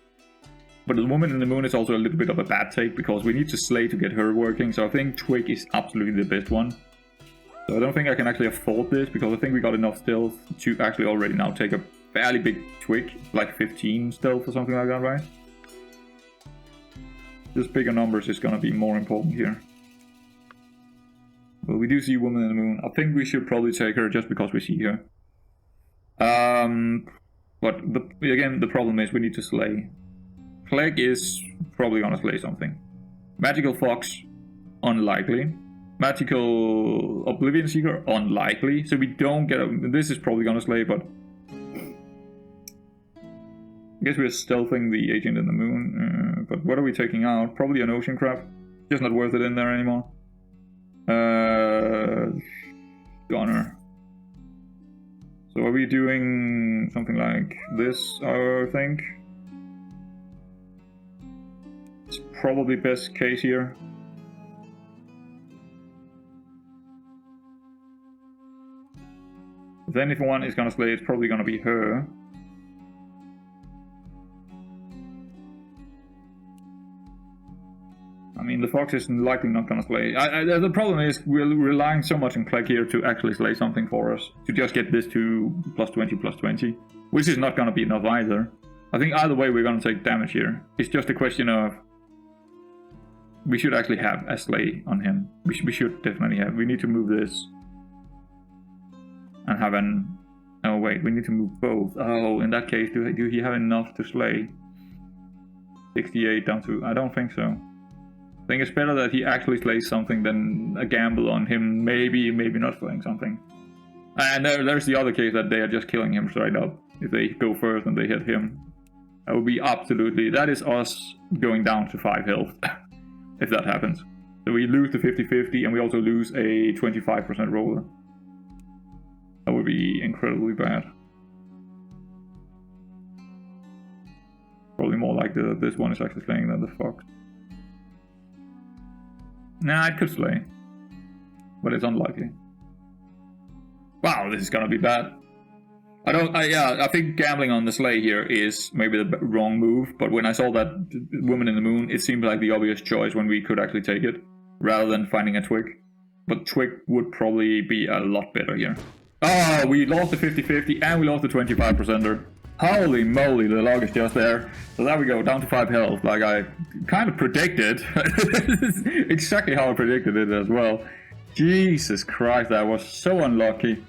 But the Woman in the Moon is also a little bit of a bad take, because we need to slay to get her working, so I think twig is absolutely the best one. So I don't think I can actually afford this, because I think we got enough stealth to actually already now take a fairly big twig, like 15 stealth or something like that, right? Just bigger numbers is gonna be more important here. Well, we do see Woman in the Moon. I think we should probably take her just because we see her. But again, the problem is we need to slay. Plague is probably gonna slay something. Magical Fox, unlikely. Magical Oblivion Seeker, unlikely. So we don't get a... This is probably gonna slay, but... I guess we're stealthing the Agent in the Moon. But what are we taking out? Probably an Ocean Crab. Just not worth it in there anymore. Gunner. So are we doing something like this, I think? It's probably best case here. If anyone is gonna slay, it's probably gonna be her. I mean, the fox is likely not gonna slay. The problem is we're relying so much on Clegg here to actually slay something for us. To just get this to +20/+20. Which is not gonna be enough either. I think either way we're gonna take damage here. It's just a question of... We should actually have a slay on him. We should definitely have. We need to move this. And have an... Oh wait, we need to move both. Oh, in that case, do he have enough to slay? 68 down to... I don't think so. I think it's better that he actually slays something than a gamble on him maybe not slaying something. And there's the other case that they are just killing him straight up. If they go first and they hit him. That would be absolutely... That is us going down to 5 health. If that happens. So we lose the 50-50 and we also lose a 25% roller. That would be incredibly bad. Probably more like this one is actually slaying than the fox. Nah, it could slay. But it's unlikely. Wow, this is gonna be bad. I think gambling on the slay here is maybe the wrong move, but when I saw that Woman in the Moon, it seemed like the obvious choice when we could actually take it, rather than finding a twig. But twig would probably be a lot better here. Oh, we lost the 50-50 and we lost the 25%er. Holy moly, the log is just there. So there we go, down to 5 health, like I kind of predicted. Exactly how I predicted it as well. Jesus Christ, that was so unlucky.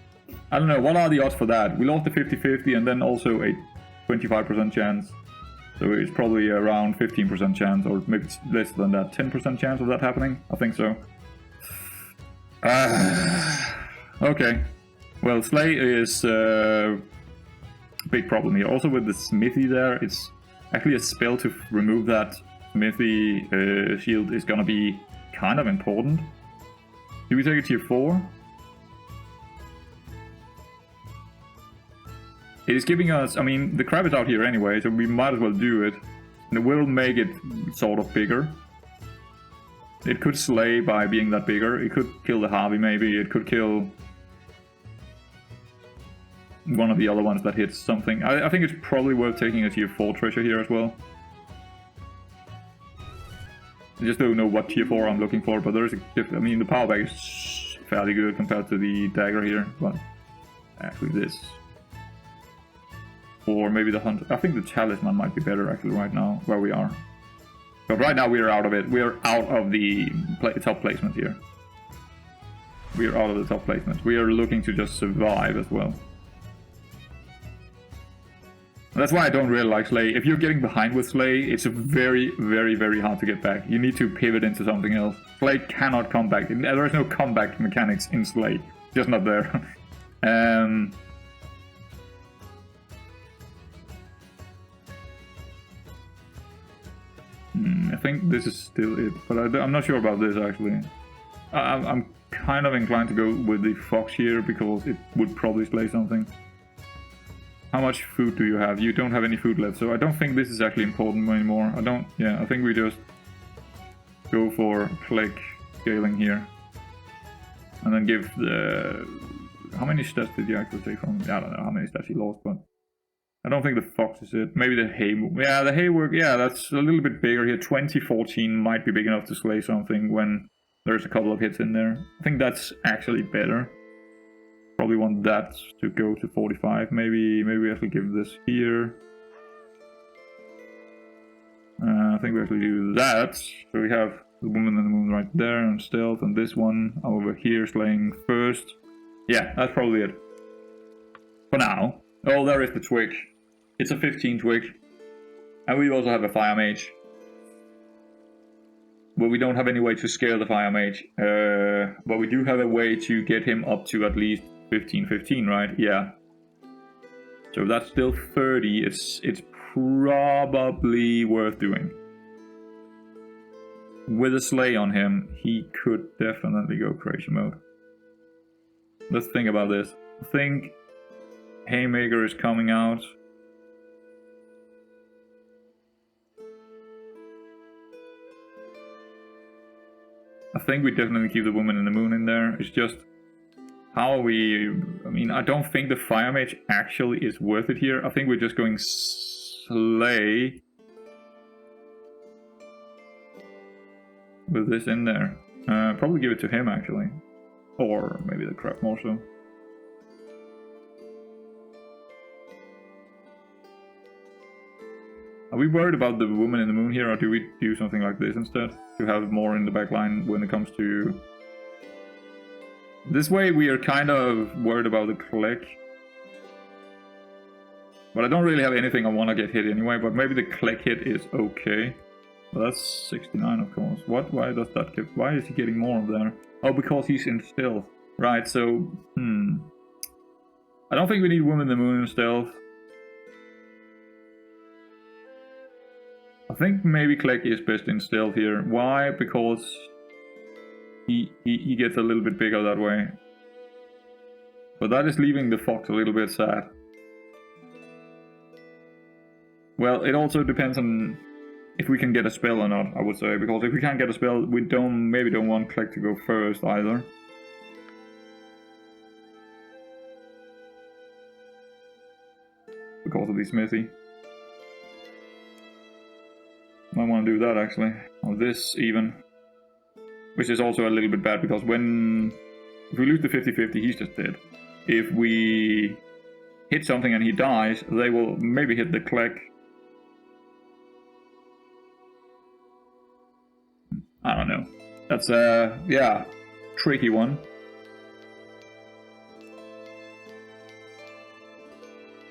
I don't know, what are the odds for that? We lost the 50-50 and then also a 25% chance. So it's probably around 15% chance, or maybe less than that. 10% chance of that happening? I think so. Okay. Well, Slay is a big problem here. Also with the Smithy there, it's actually a spell to remove that smithy shield is gonna be kind of important. Do we take a tier 4? It is giving us, I mean, the crab is out here anyway, so we might as well do it. And it will make it sort of bigger. It could slay by being that bigger. It could kill the Harvey maybe. It could kill one of the other ones that hits something. I think it's probably worth taking a tier 4 treasure here as well. I just don't know what tier 4 I'm looking for, but there's a I mean, the power bag is fairly good compared to the dagger here, but actually this. Or maybe the hunt. I think the talisman might be better actually right now, where we are. But right now we are out of it. We are out of the top placement here. We are out of the top placement. We are looking to just survive as well. And that's why I don't really like Slay. If you're getting behind with Slay, it's very, very, very hard to get back. You need to pivot into something else. Slay cannot come back. There is no comeback mechanics in Slay. Just not there. I think this is still it, but I'm not sure about this actually. I'm kind of inclined to go with the fox here because it would probably slay something. How much food do you have? You don't have any food left, so I don't think this is actually important anymore. I think we just go for click scaling here. And then give the... How many stats did you actually take from? I don't know how many stats you lost, but... I don't think the fox is it. Maybe the hay... Yeah, the hay work, yeah, that's a little bit bigger here. 2014 might be big enough to slay something when there's a couple of hits in there. I think that's actually better. Probably want that to go to 45. Maybe we actually give this here. I think we actually do that. So we have the woman and the moon right there and stealth, and this one over here slaying first. Yeah, that's probably it. For now. Oh, there is the twig. It's a 15 twig. And we also have a fire mage. But we don't have any way to scale the fire mage. But we do have a way to get him up to at least 15, right? Yeah. So that's still 30. It's probably worth doing. With a slay on him, he could definitely go crazy mode. Let's think about this. I think Haymaker is coming out. I think we definitely keep the woman and the moon in there. It's just how are we... I mean, I don't think the fire mage actually is worth it here. I think we're just going slay with this in there. Probably give it to him actually. Or maybe the crab more so. Are we worried about the woman in the moon here, or do we do something like this instead? To have more in the back line when it comes to... This way we are kind of worried about the click. But I don't really have anything I want to get hit anyway, but maybe the click hit is okay. Well, that's 69 of course. What? Why does that give... Why is he getting more of there? Oh, because he's in stealth. Right, so... I don't think we need woman in the moon in stealth. I think maybe Clegg is best in stealth here. Why? Because he gets a little bit bigger that way. But that is leaving the fox a little bit sad. Well, it also depends on if we can get a spell or not, I would say. Because if we can't get a spell, we maybe don't want Clegg to go first either. Because of the smithy. I want to do that actually, or this even, which is also a little bit bad because if we lose the 50-50, he's just dead. If we hit something and he dies, they will maybe hit the Clegg. I don't know. That's yeah, tricky one.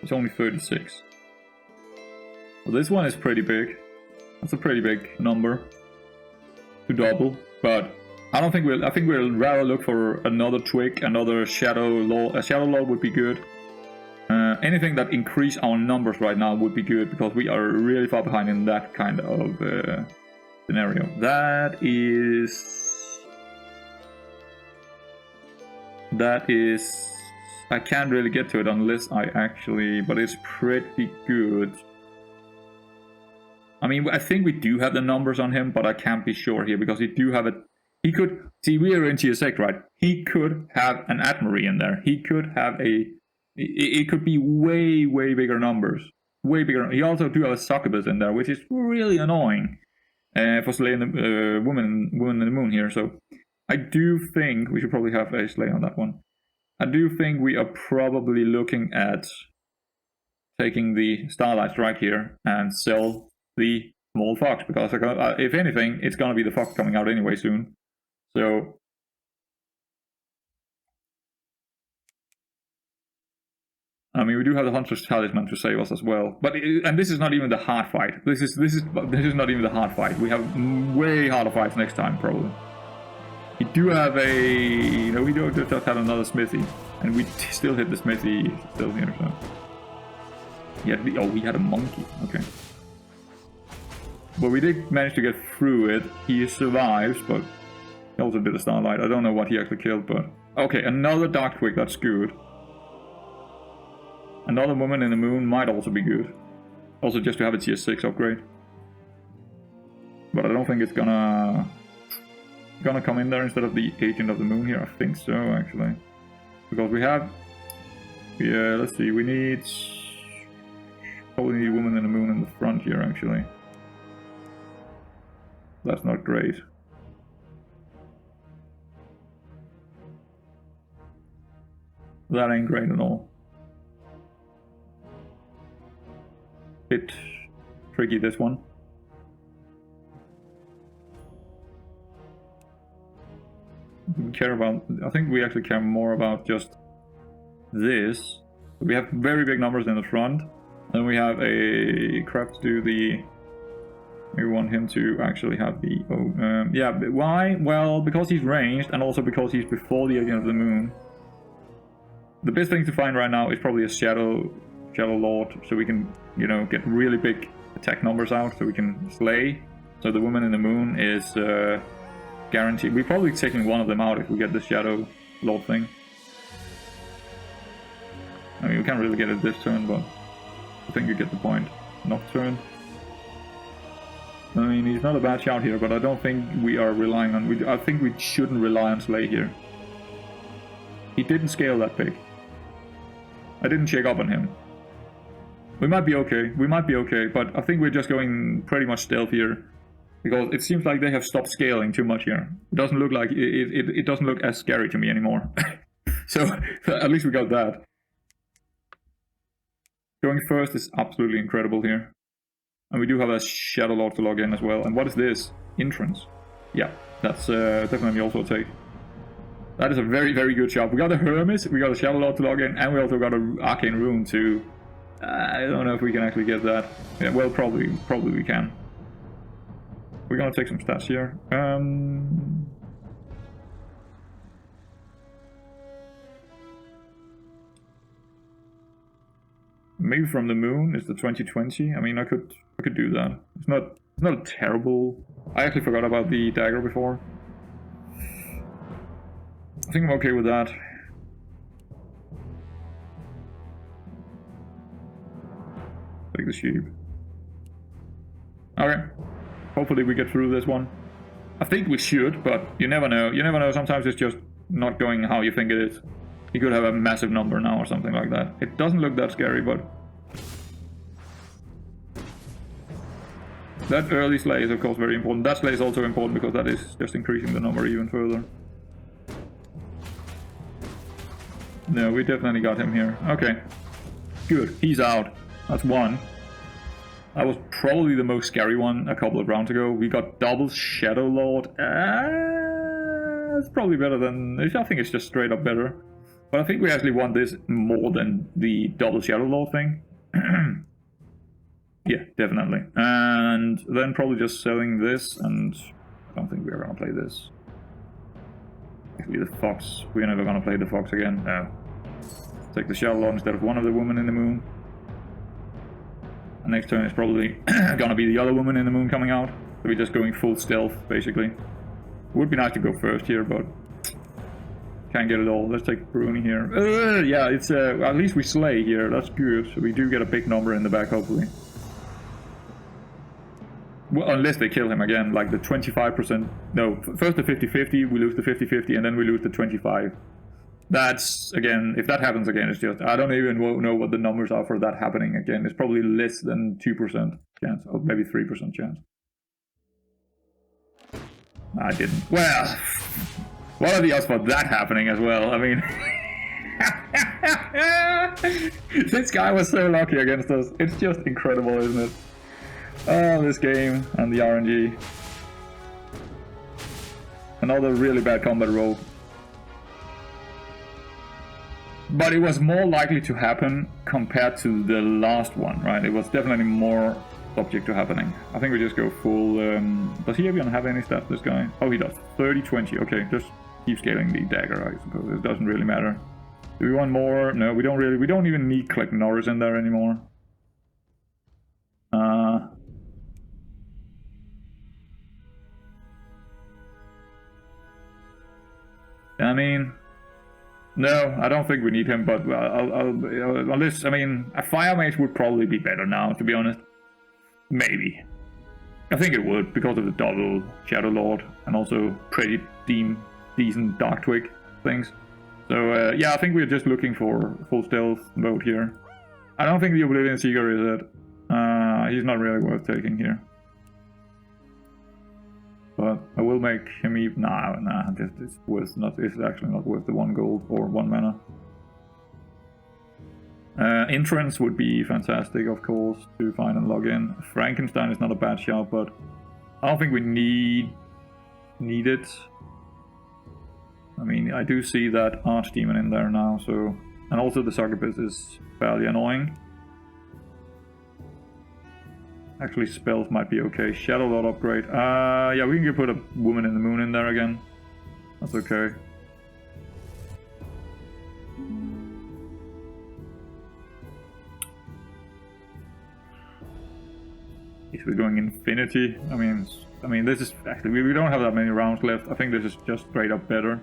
It's only 36. Well, this one is pretty big. That's a pretty big number to double, but I don't think I think we'll rather look for another twig, another shadow lord. A shadow lord would be good. Anything that increase our numbers right now would be good because we are really far behind in that kind of scenario. That is... I can't really get to it unless I actually... But it's pretty good. I mean, I think we do have the numbers on him, but I can't be sure here, because we do have it. He could... See, we are in tier 6, right? He could have an Admiral in there. He could have a... It could be way, way bigger numbers. Way bigger. He also do have a succubus in there, which is really annoying for slaying the woman in the moon here. So I do think we should probably have a slay on that one. I do think we are probably looking at taking the Starlight Strike here and sell the small fox, because if anything, it's gonna be the fox coming out anyway soon. So I mean, we do have the Hunter's Talisman to save us as well, but and this is not even the hard fight. This is not even the hard fight. We have way harder fights next time probably. We do have a we do just have another smithy, and we still hit the smithy still here. So yeah, we had a monkey. Okay, but we did manage to get through it. He survives, but he also did a Starlight. I don't know what he actually killed, but okay, another Dark Twig. That's good. Another Woman in the Moon might also be good. Also just to have a tier 6 upgrade. But I don't think it's gonna come in there instead of the Agent of the Moon here. I think so, actually. Because we have... Yeah, let's see, we need... Probably need Woman in the Moon in the front here, actually. That's not great. That ain't great at all. Bit tricky, this one. We care about... I think we actually care more about just this. We have very big numbers in the front. And we have a crap to do the... We want him to actually have the... yeah, but why? Well, because he's ranged, and also because he's before the Agent of the Moon. The best thing to find right now is probably a Shadow Lord, so we can, get really big attack numbers out, so we can slay. So the Woman in the Moon is guaranteed. We're probably taking one of them out if we get the Shadow Lord thing. I mean, we can't really get it this turn, but I think you get the point. Nocturne. I mean, he's not a bad shout here, but I don't think we are relying on... I think we shouldn't rely on Slay here. He didn't scale that big. I didn't check up on him. We might be okay, but I think we're just going pretty much stealth here. Because it seems like they have stopped scaling too much here. It doesn't look like... It doesn't look as scary to me anymore. So, at least we got that. Going first is absolutely incredible here. And we do have a Shadow Lord to log in as well. And what is this? Entrance. Yeah, that's definitely also a take. That is a very, very good shot. We got a Hermes, we got a Shadow Lord to log in, and we also got an Arcane Rune to... I don't know if we can actually get that. Yeah, well, probably we can. We're gonna take some stats here. Maybe from the moon is the 2020. I mean, I could do that. It's not a terrible... I actually forgot about the dagger before. I think I'm okay with that. Take the sheep. Okay. Hopefully we get through this one. I think we should, but you never know. You never know. Sometimes it's just not going how you think it is. He could have a massive number now or something like that. It doesn't look that scary, but... That early slay is of course very important. That slay is also important because that is just increasing the number even further. No, we definitely got him here. Okay. Good. He's out. That's one. That was probably the most scary one a couple of rounds ago. We got double Shadow Lord. It's probably better than... I think it's just straight up better. But I think we actually want this more than the double Shadow Lord thing. Yeah, definitely. And then probably just selling this, and I don't think we're gonna play this. Actually, the Fox. We're never gonna play the Fox again. No. Take the Shadow Lord instead of one of the Women in the Moon. And next turn is probably gonna be the other Woman in the Moon coming out. So we're just going full stealth, basically. It would be nice to go first here, but can't get it all. Let's take Bruni here. Yeah, it's at least we slay here. That's good. So we do get a big number in the back, hopefully. Well, unless they kill him again, like the 25%. No, first the 50-50, we lose the 50-50, and then we lose the 25. That's, again, if that happens again, it's just, I don't even know what the numbers are for that happening again. It's probably less than 2% chance, or maybe 3% chance. I didn't. Well, what are the odds for that happening as well? I mean, this guy was so lucky against us. It's just incredible, isn't it? Oh, this game and the RNG. Another really bad combat roll. But it was more likely to happen compared to the last one, right? It was definitely more subject to happening. I think we just go full... does he even have any stats, this guy? Oh, he does. 30-20. Okay, just keep scaling the dagger, I suppose. It doesn't really matter. Do we want more? No, we don't really. We don't even need Click Norris in there anymore. I mean... No, I don't think we need him, but unless, I mean, a Fire Mage would probably be better now, to be honest. Maybe. I think it would, because of the double Shadow Lord, and also pretty decent Dark Twig things. So, yeah, I think we're just looking for full stealth mode here. I don't think the Oblivion Seeker is it. He's not really worth taking here. But I will make him even... Nah, it's worth not. It's actually not worth the 1 gold or 1 mana. Entrance would be fantastic, of course, to find and log in. Frankenstein is not a bad shout, but I don't think we need it. I mean, I do see that Archdemon in there now, so... And also the Succubus is fairly annoying. Actually, spells might be okay. Shadow Lord upgrade. Yeah, we can put a Woman in the Moon in there again. That's okay. If we're going Infinity, I mean, this is actually we don't have that many rounds left. I think this is just straight up better.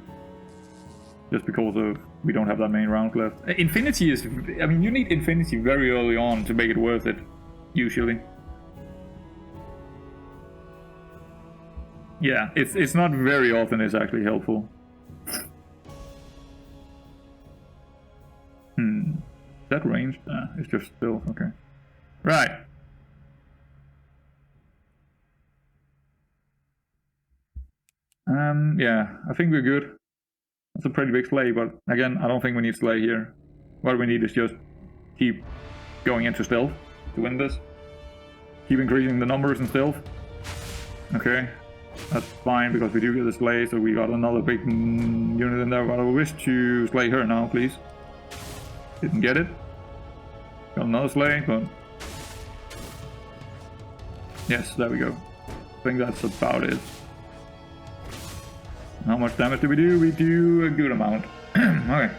Just because of we don't have that many rounds left. Infinity is, I mean, you need Infinity very early on to make it worth it, usually. Yeah, it's not very often it's actually helpful. Is that ranged? It's just still, okay. Right. Yeah, I think we're good. That's a pretty big slay, but again, I don't think we need slay here. What we need is just keep going into stealth to win this. Keep increasing the numbers in stealth. Okay. That's fine, because we do get the slay, so we got another big unit in there, but I wish to slay her now, please. Didn't get it. Got another slay, but... Yes, there we go. I think that's about it. How much damage do? We do a good amount. Okay.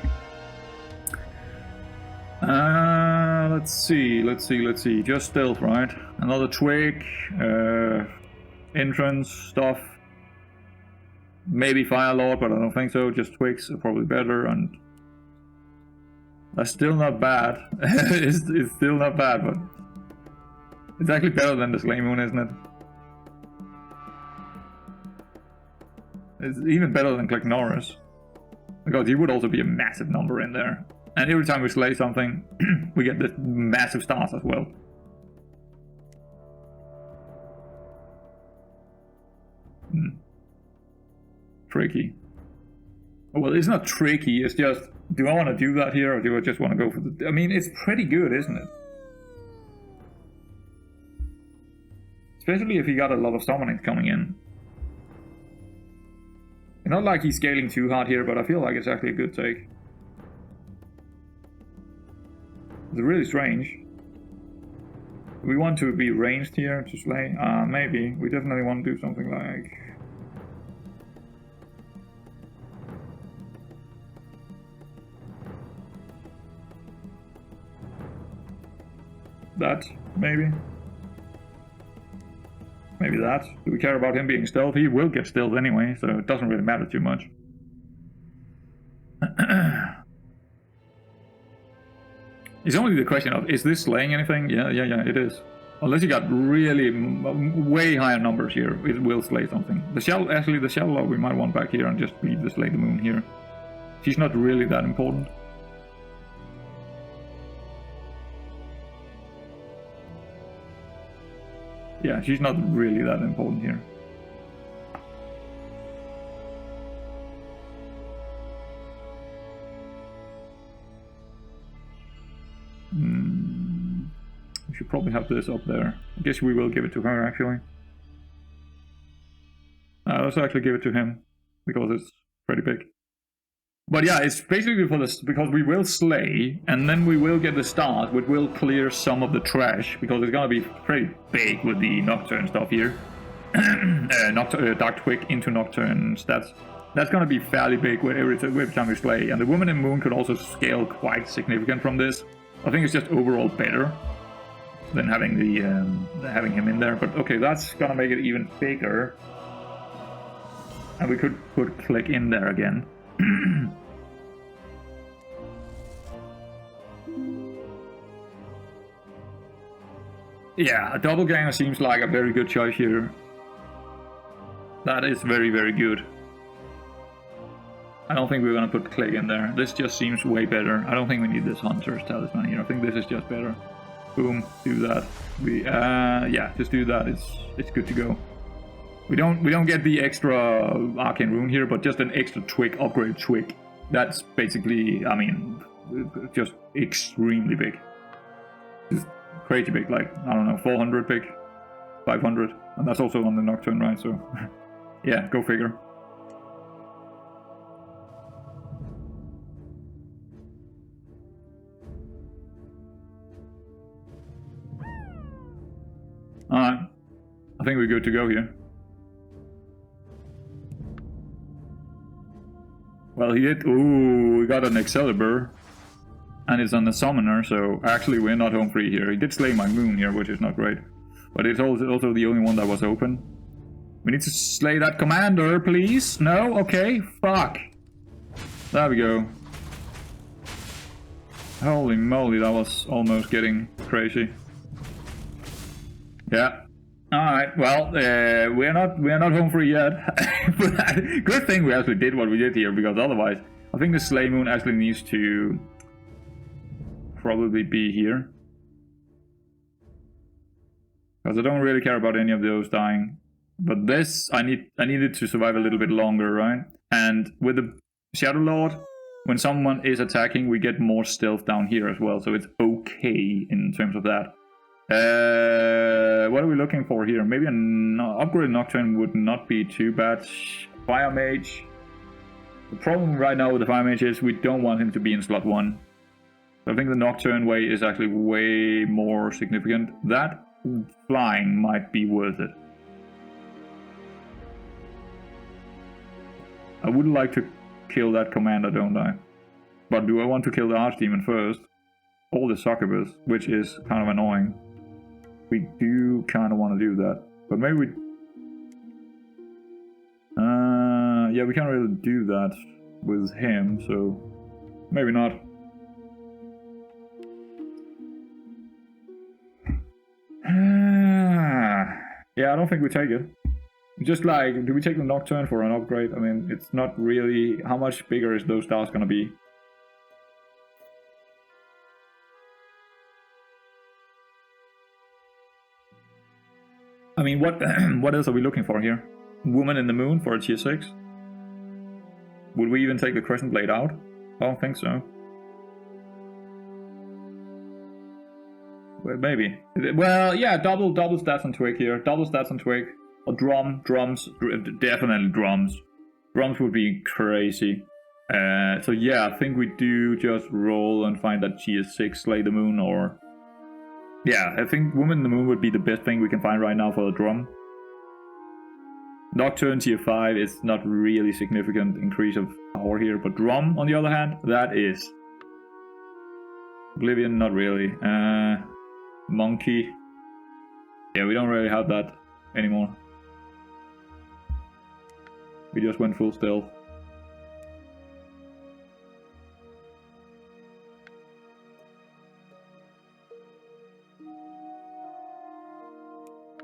Let's see. Just stealth, right? Another twig. Entrance stuff. Maybe Fire Lord, but I don't think so. Just twigs are probably better, and that's still not bad. it's still not bad, but it's actually better than the Slay Moon, isn't it? It's even better than Click Norris, because he would also be a massive number in there. And every time we slay something, we get the massive stars as well. Tricky. Well, it's not tricky, it's just, do I want to do that here, or do I just want to go for the... I mean, it's pretty good, isn't it? Especially if he got a lot of summonings coming in. It's not like he's scaling too hard here, but I feel like it's actually a good take. It's really strange. Do we want to be ranged here to slay? Maybe. We definitely want to do something like... that, maybe. Maybe that. Do we care about him being stealth? He will get stealth anyway, so it doesn't really matter too much. It's only the question of, is this slaying anything? Yeah, it is. Unless you got really way higher numbers here, it will slay something. The shell, actually the shell log we might want back here and just leave the slay the moon here. She's not really that important. Yeah, she's not really that important here. We should probably have this up there. I guess we will give it to her, actually. Let's actually give it to him, because it's pretty big. But yeah, it's basically for this, because we will slay, and then we will get the start, which will clear some of the trash, because it's gonna be pretty big with the Nocturne stuff here. Dark Twig into Nocturne stats. That's gonna be fairly big every time we slay, and the Woman in Moon could also scale quite significant from this. I think it's just overall better than having having him in there. But okay, that's gonna make it even bigger, and we could put Click in there again. Yeah, a doppelganger seems like a very good choice here. That is very, very good. I don't think we're gonna put Click in there. This just seems way better. I don't think we need this Hunter's Talisman here. I think this is just better. Boom, do that. Yeah, just do that. It's good to go. We don't get the extra arcane rune here, but just an extra twig, upgrade twig. That's basically, I mean, just extremely big. Just crazy big, like, I don't know, 400 big, 500, and that's also on the Nocturne, right? So, yeah, go figure. Alright, I think we're good to go here. Well, he did. Ooh, we got an Excalibur. And it's on the Summoner, so actually we're not home free here. He did slay my moon here, which is not great. But it's also the only one that was open. We need to slay that commander, please. No? Okay. Fuck. There we go. Holy moly, that was almost getting crazy. Yeah. Alright, well, we're not home free yet. But good thing we actually did what we did here, because otherwise, I think the Slay Moon actually needs to probably be here. Because I don't really care about any of those dying. But this, I needed to survive a little bit longer, right? And with the Shadow Lord, when someone is attacking, we get more stealth down here as well, so it's okay in terms of that. What are we looking for here? Maybe an upgraded Nocturne would not be too bad. Fire Mage. The problem right now with the Fire Mage is we don't want him to be in slot 1. So I think the Nocturne way is actually way more significant. That flying might be worth it. I would like to kill that commander, don't I? But do I want to kill the Archdemon first? Or the Succubus, which is kind of annoying. We do kind of want to do that. But maybe we... yeah, we can't really do that with him, so... maybe not. Yeah, I don't think we take it. Just like, do we take the Nocturne for an upgrade? I mean, it's not really... how much bigger is those stars gonna be? I mean, what else are we looking for here? Woman in the Moon for a tier 6? Would we even take the Crescent Blade out? I don't think so. Well, maybe. Well, yeah, double stats on Twig here. Double stats on Twig. Or drums, definitely drums. Drums would be crazy. So yeah, I think we do just roll and find that tier 6 Slay the Moon, or... yeah, I think Woman in the Moon would be the best thing we can find right now for the drum. Nocturne tier 5 is not really significant increase of power here, but drum, on the other hand, that is. Oblivion, not really. Monkey. Yeah, we don't really have that. anymore. We just went full stealth.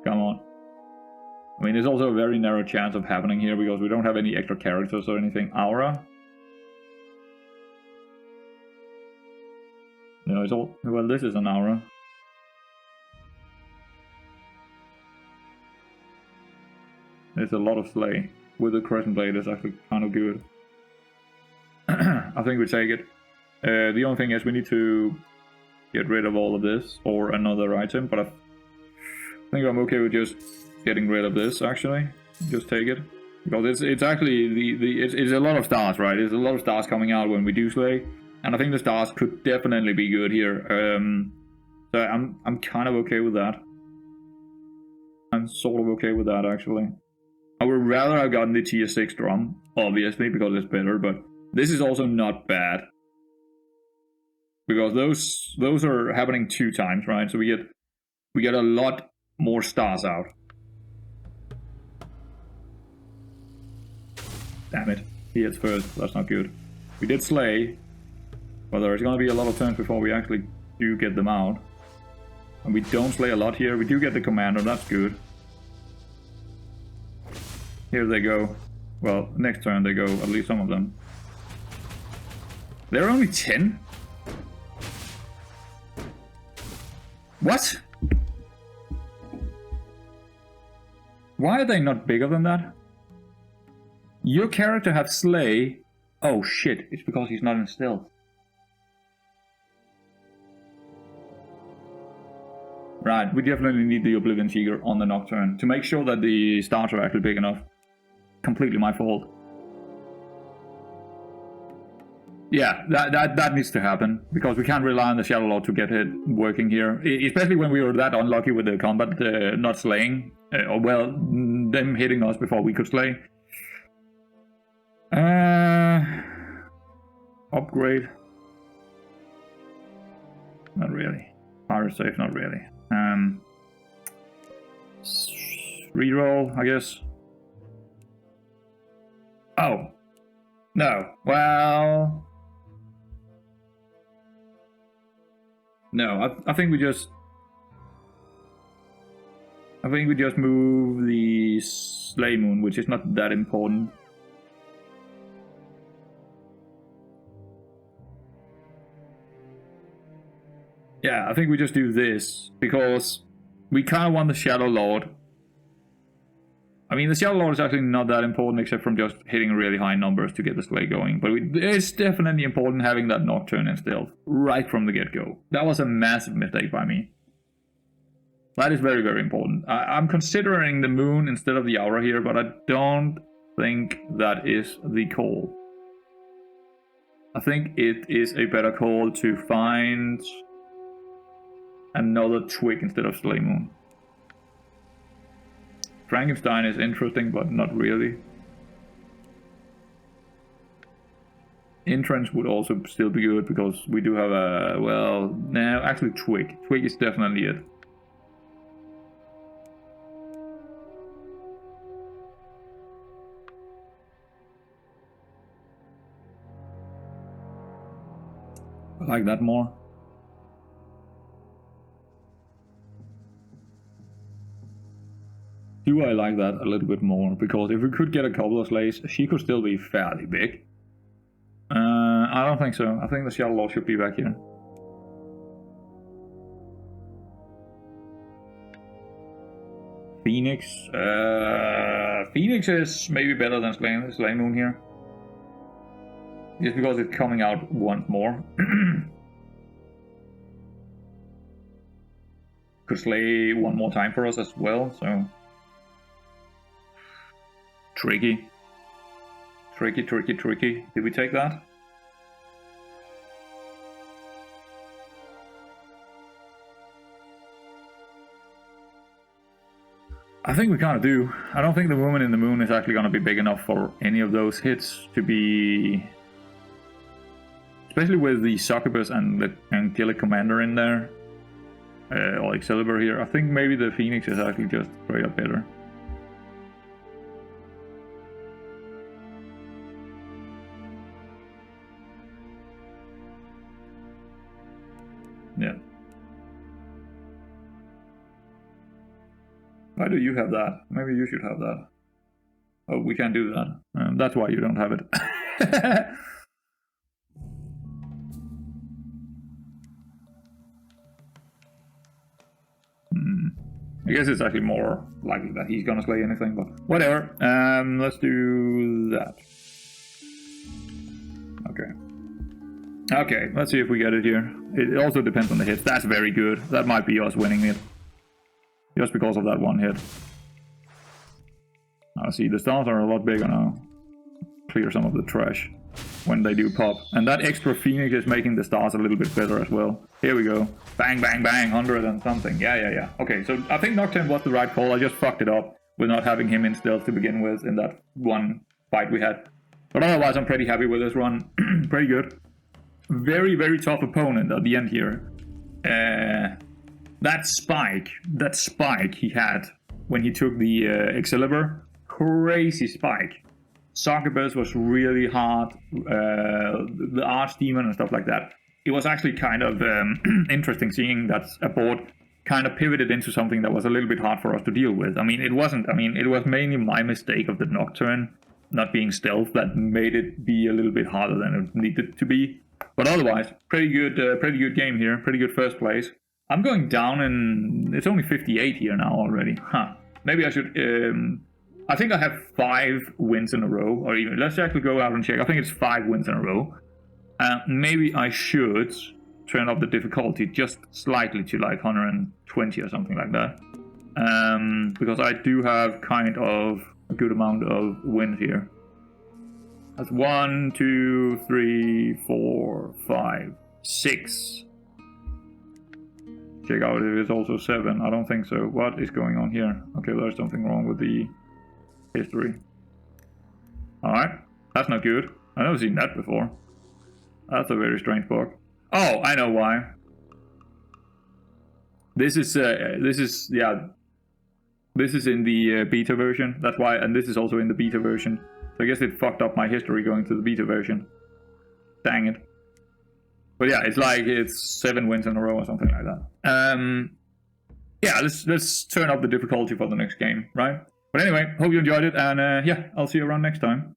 Come on. I mean, there's also a very narrow chance of happening here because we don't have any extra characters or anything. Aura. No, it's all... Well, this is an aura. There's a lot of slay. With the crescent blade is actually kind of good. I think we take it. The only thing is we need to get rid of all of this or another item, but I think I'm okay with just getting rid of this actually. Just take it. Because it's actually it's a lot of stars, right? There's a lot of stars coming out when we do slay. And I think the stars could definitely be good here. So I'm kind of okay with that. I'm sort of okay with that actually. I would rather have gotten the tier 6 drum, obviously, because it's better, but this is also not bad. Because those are happening 2 times, right? So we get a lot more stars out. Damn it. He hits first, that's not good. We did slay, but there's gonna be a lot of turns before we actually do get them out. And we don't slay a lot here. We do get the commander, that's good. Here they go. Well, next turn they go, at least some of them. There are only 10? What? Why are they not bigger than that? Your character have slay. Oh shit, it's because he's not in stealth. Right, we definitely need the Oblivion Seeker on the Nocturne to make sure that the stars are actually big enough. Completely my fault. Yeah, that needs to happen, because we can't rely on the Shadow Lord to get it working here. Especially when we were that unlucky with the combat not slaying. Or well, them hitting us before we could slay. Upgrade. Not really. Fire safe, not really. Reroll, I guess. Oh. No. Well... No, I think we just... I think we just move the Slay Moon, which is not that important. Yeah, I think we just do this, because we kind of want the Shadow Lord. I mean, the Shadow Lord is actually not that important, except from just hitting really high numbers to get the Slay going. But it's definitely important having that Nocturne and Stealth right from the get-go. That was a massive mistake by me. That is very, very important. I'm considering the Moon instead of the Aura here, but I don't think that is the call. I think it is a better call to find another Twig instead of Slay Moon. Frankenstein is interesting, but not really. Entrance would also still be good, because we do have a... well, no, actually Twig. Twig is definitely it. I like that more. Do I like that a little bit more? Because if we could get a couple of slays, she could still be fairly big. I don't think so. I think the Shadow Lord should be back here. Phoenix. Phoenix is maybe better than Slay Moon here. Just because it's coming out once more. Could slay one more time for us as well, so... Tricky. Tricky, tricky, tricky. Did we take that? I think we kind of do. I don't think the Woman in the Moon is actually going to be big enough for any of those hits to be... Especially with the Succubus and the Angelic Commander in there. Or Excalibur here. I think maybe the Phoenix is actually just straight up better. Why do you have that? Maybe you should have that. Oh, we can't do that. That's why you don't have it. I guess it's actually more likely that he's gonna slay anything, but whatever. Let's do that. Okay. Okay, let's see if we get it here. It also depends on the hits. That's very good. That might be us winning it. Just because of that one hit. I see, the stars are a lot bigger now. Clear some of the trash when they do pop. And that extra phoenix is making the stars a little bit better as well. Here we go. Bang, bang, bang, 100 and something. Yeah. Okay, so I think Nocturne was the right call. I just fucked it up with not having him in stealth to begin with in that one fight we had. But otherwise, I'm pretty happy with this run. Pretty good. Very, very tough opponent at the end here. That spike he had when he took the Excalibur, crazy spike. Succubus was really hard, the Archdemon and stuff like that. It was actually kind of interesting seeing that a board kind of pivoted into something that was a little bit hard for us to deal with. I mean, it wasn't. I mean, it was mainly my mistake of the Nocturne not being stealth that made it be a little bit harder than it needed to be. But otherwise, pretty good game here. Pretty good first place. I'm going down, and it's only 58 here now already. Huh. Maybe I should. I think I have 5 wins in a row, or even let's actually go out and check. I think it's 5 wins in a row. Maybe I should turn up the difficulty just slightly to like 120 or something like that. Because I do have kind of a good amount of wins here. That's 1, 2, 3, 4, 5, 6. Check out if it's also 7. I don't think so. What is going on here? Okay, there's something wrong with the history. Alright, that's not good. I've never seen that before. That's a very strange bug. Oh, I know why. This is in the beta version. That's why, and this is also in the beta version. So I guess it fucked up my history going to the beta version. Dang it. But yeah, it's 7 wins in a row or something like that. Yeah, let's turn up the difficulty for the next game, right? But anyway, hope you enjoyed it, and yeah, I'll see you around next time.